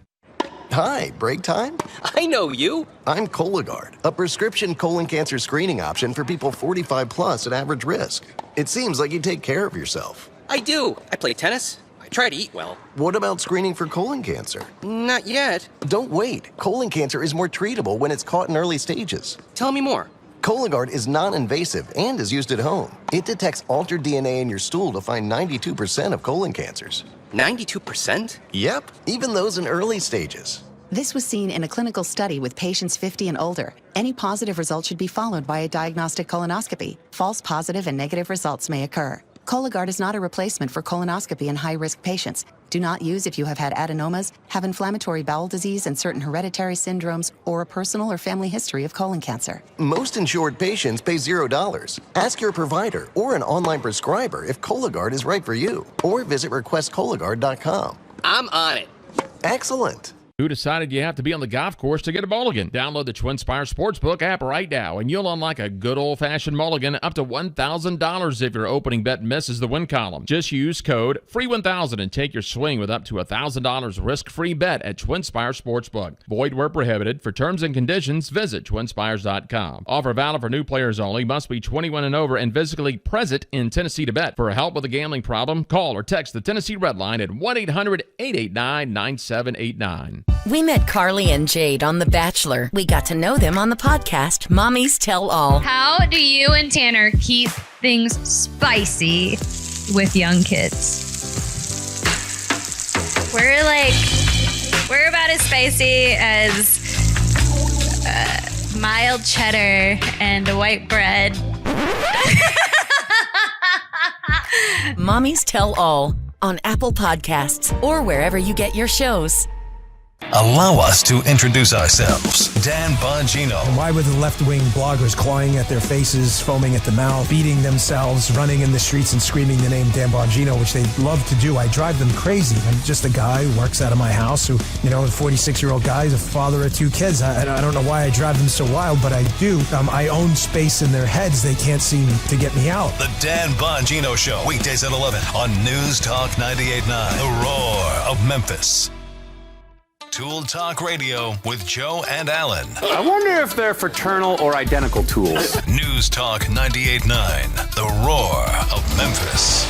Hi, break time? I know you. I'm Cologuard, a prescription colon cancer screening option for people 45 plus at average risk. It seems like you take care of yourself. I do. I play tennis. I try to eat well. What about screening for colon cancer? Not yet. Don't wait. Colon cancer is more treatable when it's caught in early stages. Tell me more. Cologuard is non-invasive and is used at home. It detects altered DNA in your stool to find 92% of colon cancers. 92%? Yep, even those in early stages. This was seen in a clinical study with patients 50 and older. Any positive result should be followed by a diagnostic colonoscopy. False positive and negative results may occur. Cologuard is not a replacement for colonoscopy in high-risk patients. Do not use if you have had adenomas, have inflammatory bowel disease and certain hereditary syndromes, or a personal or family history of colon cancer. Most insured patients pay $0. Ask your provider or an online prescriber if Cologuard is right for you, or visit requestcologuard.com. I'm on it. Excellent. Who decided you have to be on the golf course to get a mulligan? Download the TwinSpires Sportsbook app right now, and you'll unlock a good old-fashioned mulligan up to $1,000 if your opening bet misses the win column. Just use code FREE1000 and take your swing with up to $1,000 risk-free bet at TwinSpires Sportsbook. Void where prohibited. For terms and conditions, visit TwinSpires.com. Offer valid for new players only. Must be 21 and over and physically present in Tennessee to bet. For help with a gambling problem, call or text the Tennessee Red Line at 1-800-889-9789. We met Carly and Jade on The Bachelor. We got to know them on the podcast, Mommies Tell All. How do you and Tanner keep things spicy with young kids? We're about as spicy as mild cheddar and white bread. Mommies Tell All on Apple Podcasts or wherever you get your shows. Allow us to introduce ourselves. Dan Bongino. And why were the left-wing bloggers clawing at their faces, foaming at the mouth, beating themselves, running in the streets and screaming the name Dan Bongino, which they love to do? I drive them crazy. I'm just a guy who works out of my house who, a 46-year-old guy, is a father of 2 kids. I don't know why I drive them so wild, but I do. I own space in their heads. They can't seem to get me out. The Dan Bongino Show, weekdays at 11 on News Talk 98.9, The Roar of Memphis. Tool Talk Radio with Joe and Allan. I wonder if they're fraternal or identical tools. News Talk 98.9, The Roar of Memphis.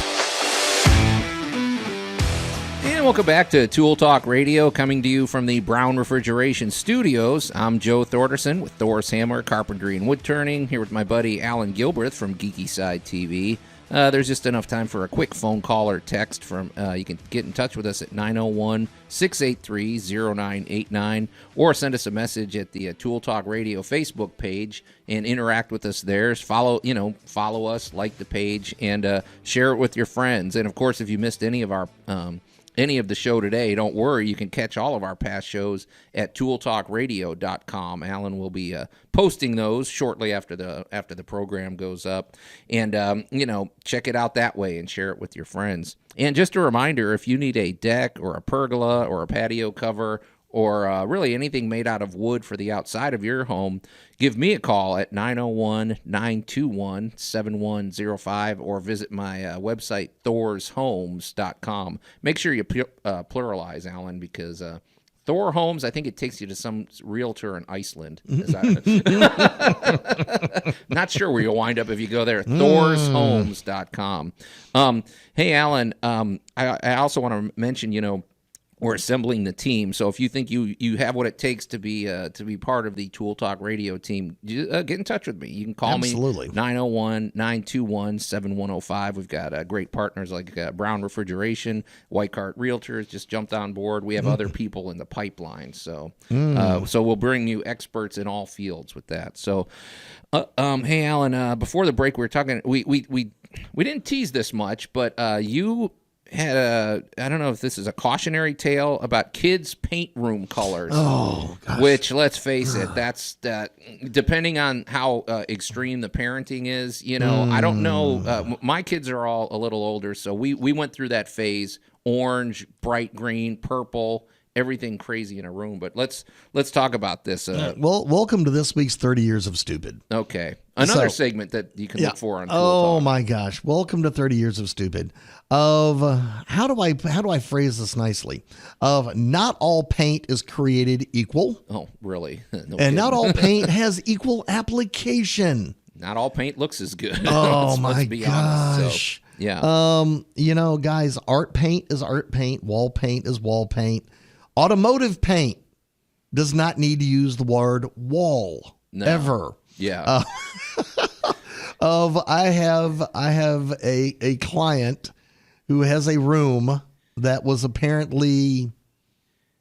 And welcome back to Tool Talk Radio, coming to you from the Brown Refrigeration Studios. I'm Joe Thorderson with Thor's Hammer, Carpentry, and Wood Turning, here with my buddy Allan Gilbreth from Geeky Side TV. There's just enough time for a quick phone call or text. You can get in touch with us at 901-683-0989 or send us a message at the Tool Talk Radio Facebook page and interact with us there. Follow us, like the page, and share it with your friends. And of course, if you missed any of the show today, don't worry. You can catch all of our past shows at tooltalkradio.com. Allan will be posting those shortly after the program goes up. And, check it out that way and share it with your friends. And just a reminder, if you need a deck or a pergola or a patio cover or really anything made out of wood for the outside of your home, give me a call at 901-921-7105 or visit my website, thorshomes.com. Make sure you pluralize, Allan, because Thor Homes, I think it takes you to some realtor in Iceland. Not sure where you'll wind up if you go there. thorshomes.com. Hey, Allan, I also want to mention, we're assembling the team. So if you think you have what it takes to be part of the Tool Talk Radio team, get in touch with me. You can call me 901-921-7105. We've got great partners like Brown Refrigeration, White Cart Realtors just jumped on board. We have other people in the pipeline. So so we'll bring you experts in all fields with that. So hey, Allan, before the break we were talking, we didn't tease this much, but you had I don't know if this is a cautionary tale about kids' paint room colors. Oh, gosh. Which, let's face it, that's depending on how extreme the parenting is. I don't know. My kids are all a little older, so we went through that phase: orange, bright green, purple, everything crazy in a room. But let's talk about this. Well, welcome to this week's 30 Years of Stupid. Okay. Another segment that you can look for on Tool Talk. My gosh. Welcome to 30 Years of Stupid. Of how do I phrase this nicely? Of not all paint is created equal. Oh, really? No and not all paint has equal application. Not all paint looks as good. Oh, let's be honest. So, yeah. Guys, art paint is art paint. Wall paint is wall paint. Automotive paint does not need to use the word wall ever. Yeah. I have a client who has a room that was apparently,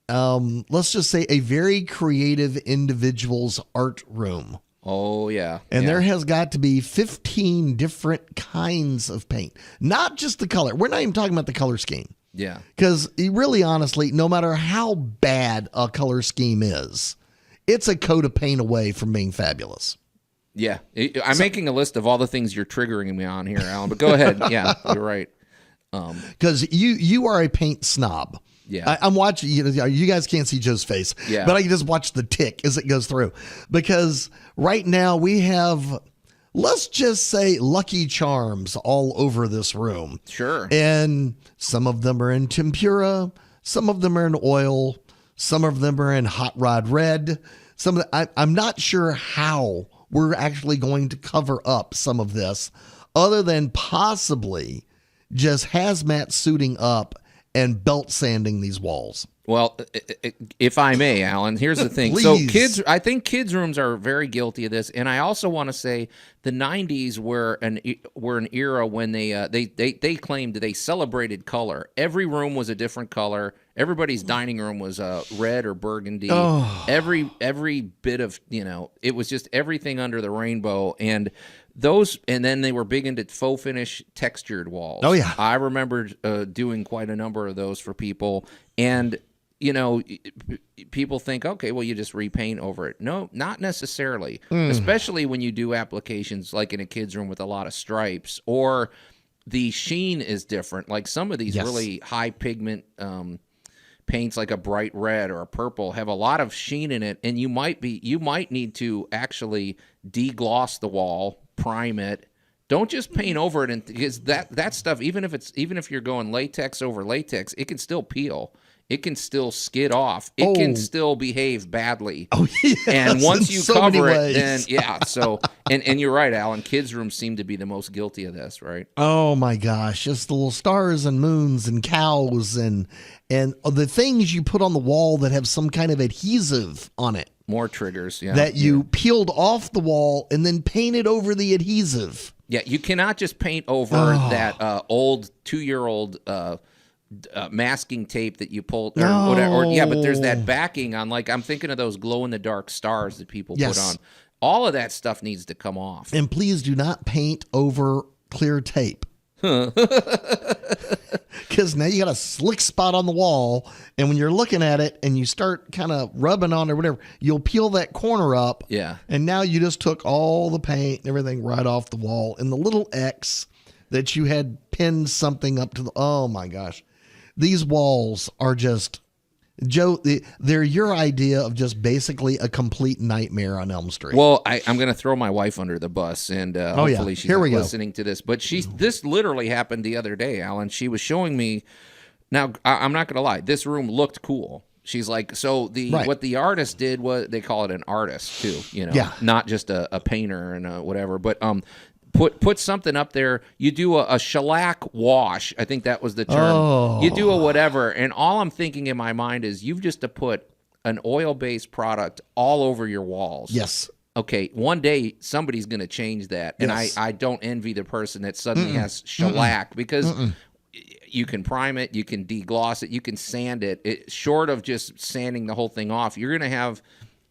let's just say, a very creative individual's art room. Oh, yeah. And there has got to be 15 different kinds of paint, not just the color. We're not even talking about the color scheme. Yeah. Because really, honestly, no matter how bad a color scheme is, it's a coat of paint away from being fabulous. Yeah. I'm making a list of all the things you're triggering me on here, Allan, but go ahead. Yeah, you're right. Because you are a paint snob. Yeah. I'm watching, you guys can't see Joe's face, but I can just watch the tick as it goes through. Because right now we have, let's just say, Lucky Charms all over this room. Sure. And some of them are in tempera, some of them are in oil, some of them are in hot rod red. I'm not sure how we're actually going to cover up some of this other than possibly just hazmat suiting up and belt sanding these walls. Well, if I may, Alan, here's the thing. So I think kids' rooms are very guilty of this, and I also want to say the '90s were an era when they claimed they celebrated color. Every room was a different color. Everybody's dining room was red or burgundy. Oh. Every bit of it was just everything under the rainbow, and then they were big into faux finish textured walls. Oh yeah, I remember doing quite a number of those for people, and people think, okay, well, you just repaint over it. No, not necessarily, especially when you do applications like in a kid's room with a lot of stripes, or the sheen is different. Like some of these really high pigment paints, like a bright red or a purple, have a lot of sheen in it, and you might need to actually degloss the wall, prime it. Don't just paint over it, because that stuff, even if you're going latex over latex, it can still peel. It can still skid off. It can still behave badly. Oh, yes, and once you so cover many it, ways. then yeah. So and you're right, Alan. Kids' rooms seem to be the most guilty of this, right? Oh my gosh, just the little stars and moons and cows and the things you put on the wall that have some kind of adhesive on it. More triggers, yeah. That you peeled off the wall and then painted over the adhesive. Yeah, you cannot just paint over that old 2-year-old masking tape that you pulled or whatever. But there's that backing on, like, I'm thinking of those glow in the dark stars that people put on. All of that stuff needs to come off. And please do not paint over clear tape. Because now you got a slick spot on the wall, and when you're looking at it and you start kind of rubbing on it or whatever, you'll peel that corner up. Yeah. And now you just took all the paint and everything right off the wall, and the little X that you had pinned something up to oh my gosh. These walls are just, Joe, they're your idea of just basically a complete nightmare on Elm Street. Well, I'm going to throw my wife under the bus, and hopefully she's not listening to this. But this literally happened the other day, Alan. She was showing me. Now, I'm not going to lie. This room looked cool. She's like, so what the artist did was, they call it an artist too, not just a painter and whatever. But put something up there. You do a shellac wash. I think that was the term. Oh. You do a whatever, and all I'm thinking in my mind is you've just to put an oil-based product all over your walls. Yes. Okay, one day somebody's going to change that, and I don't envy the person that suddenly has shellac because you can prime it, you can degloss it, you can sand it. Short of just sanding the whole thing off, you're going to have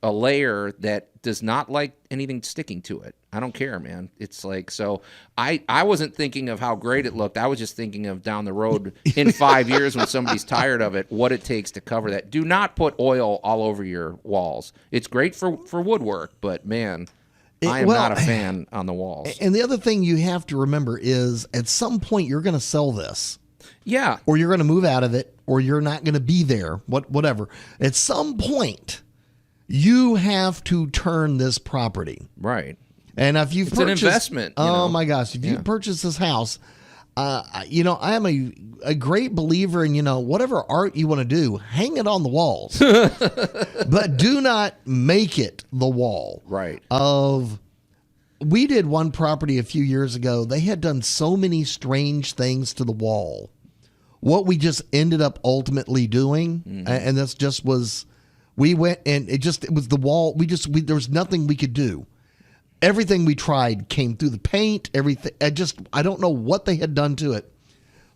a layer that does not like anything sticking to it. I don't care, man. It's like, so I wasn't thinking of how great it looked. I was just thinking of down the road in 5 years when somebody's tired of it, what it takes to cover that. Do not put oil all over your walls. It's great for woodwork, but man, I am not a fan on the walls. And the other thing you have to remember is at some point you're going to sell this. Yeah. Or you're going to move out of it, or you're not going to be there, whatever. At some point, you have to turn this property. Right. And if you've purchased, an investment. My gosh, if you purchase this house, I am a great believer in, whatever art you want to do, hang it on the walls. But do not make it the wall. Right. We did one property a few years ago. They had done so many strange things to the wall. What we just ended up ultimately doing, and this just was, we went and it was the wall. There was nothing we could do. Everything we tried came through the paint, everything. I don't know what they had done to it.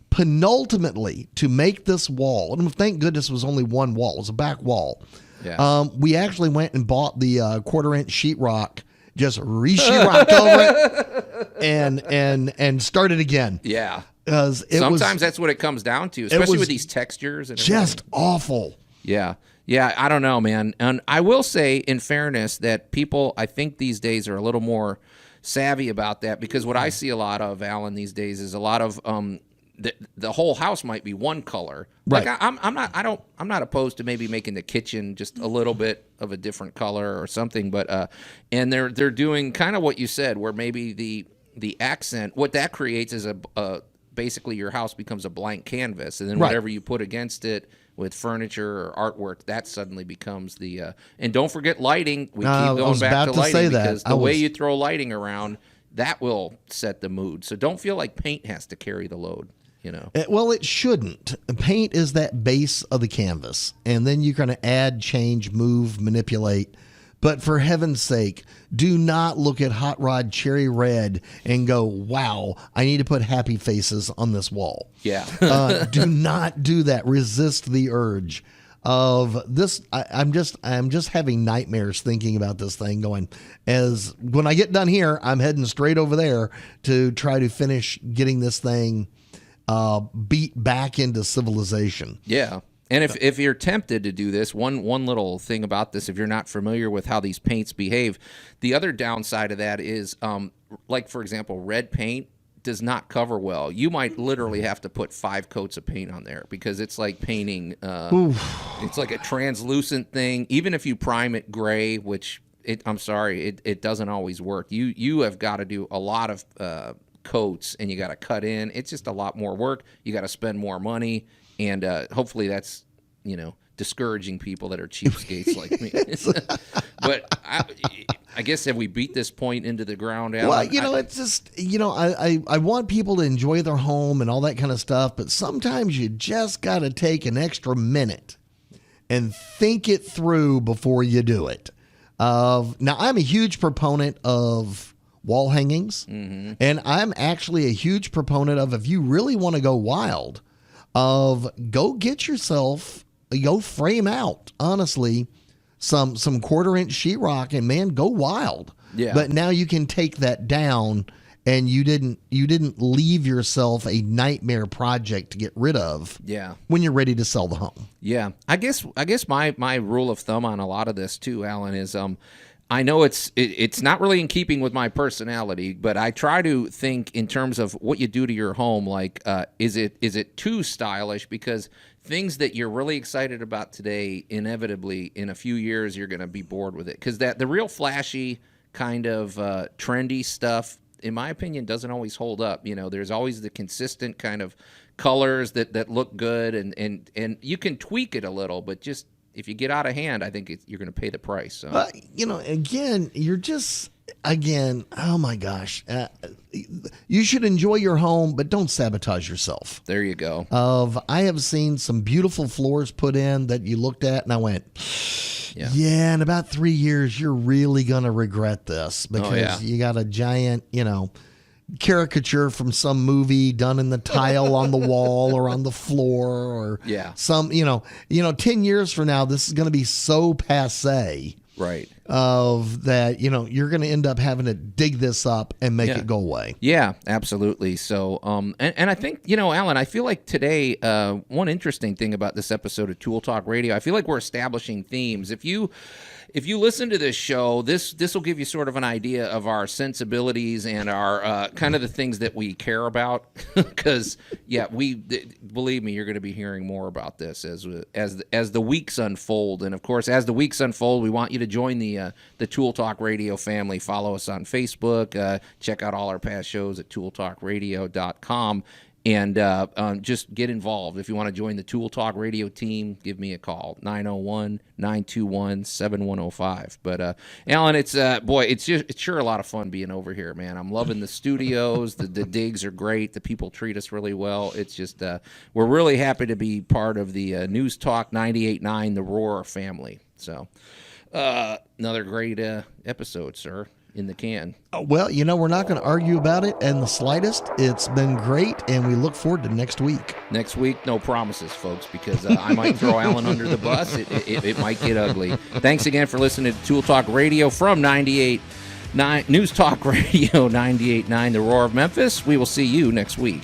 Penultimately, to make this wall, and thank goodness it was only one wall, it was a back wall. Yeah. We actually went and bought the 1/4-inch sheetrock, just re-sheetrocked over it, and started again. Yeah. Sometimes that's what it comes down to, especially with these textures. And just awful. Yeah. Yeah, I don't know, man. And I will say, in fairness, that people, I think these days are a little more savvy about that, because what I see a lot of, Alan, these days is a lot of the whole house might be one color. Right. Like I'm not opposed to maybe making the kitchen just a little bit of a different color or something, but and they're doing kind of what you said, where maybe the accent, what that creates is basically your house becomes a blank canvas, and then whatever you put against it with furniture or artwork, that suddenly becomes the and don't forget lighting. We keep going back to lighting, because the way you throw lighting around, that will set the mood. So don't feel like paint has to carry the load. Well, it shouldn't. Paint is that base of the canvas, and then you're going to add, change, move, manipulate. But for heaven's sake, do not look at Hot Rod Cherry Red and go, wow, I need to put happy faces on this wall. Yeah. Do not do that. Resist the urge of this. I'm just having nightmares thinking about this thing going, as when I get done here, I'm heading straight over there to try to finish getting this thing beat back into civilization. Yeah. And if you're tempted to do this, one little thing about this, if you're not familiar with how these paints behave, the other downside of that is, like, for example, red paint does not cover well. You might literally have to put 5 coats of paint on there because it's like painting. It's like a translucent thing. Even if you prime it gray, which it doesn't always work. You have got to do a lot of coats, and you got to cut in. It's just a lot more work. You got to spend more money, and hopefully that's discouraging people that are cheapskates like me. But I guess have we beat this point into the ground, Alan? Well, it's just, I want people to enjoy their home and all that kind of stuff, but sometimes you just got to take an extra minute and think it through before you do it. Now, I'm a huge proponent of wall hangings, and I'm actually a huge proponent of, if you really want to go wild, go get yourself, frame out, honestly, some 1/4-inch sheetrock, and man, go wild. Yeah. But now you can take that down, and you didn't leave yourself a nightmare project to get rid of. Yeah. When you're ready to sell the home. Yeah. I guess my rule of thumb on a lot of this too, Alan, is I know it's not really in keeping with my personality, but I try to think in terms of what you do to your home. Like, is it too stylish? Because things that you're really excited about today, inevitably in a few years you're going to be bored with it. Because the real flashy kind of trendy stuff, in my opinion, doesn't always hold up. There's always the consistent kind of colors that look good, and you can tweak it a little, but just if you get out of hand, I think you're going to pay the price. So. Oh my gosh. You should enjoy your home, but don't sabotage yourself. There you go. I have seen some beautiful floors put in that you looked at, and I went, yeah, in about 3 years, you're really going to regret this because you got a giant, caricature from some movie done in the tile on the wall or on the floor, or some 10 years from now, this is going to be so passé, right, of that you're going to end up having to dig this up and make it go away. Yeah, absolutely. So and I think Alan, I feel like today one interesting thing about this episode of Tool Talk Radio, I feel like we're establishing themes. If you listen to this show, this will give you sort of an idea of our sensibilities and our kind of the things that we care about. Because believe me, you're going to be hearing more about this as the weeks unfold. And of course, as the weeks unfold, we want you to join the Tool Talk Radio family. Follow us on Facebook. Check out all our past shows at tooltalkradio.com. And just get involved. If you want to join the Tool Talk Radio team, give me a call, 901-921-7105. But, Alan, it's sure a lot of fun being over here, man. I'm loving the studios. The digs are great. The people treat us really well. It's just we're really happy to be part of the News Talk 98.9, the Roar family. So another great episode, sir. In the can. Well, we're not going to argue about it in the slightest. It's been great, and we look forward to next week. Next week, no promises, folks, because I might throw Allan under the bus. It might get ugly. Thanks again for listening to Tool Talk Radio from 98.9 News Talk Radio 98.9, The Roar of Memphis. We will see you next week.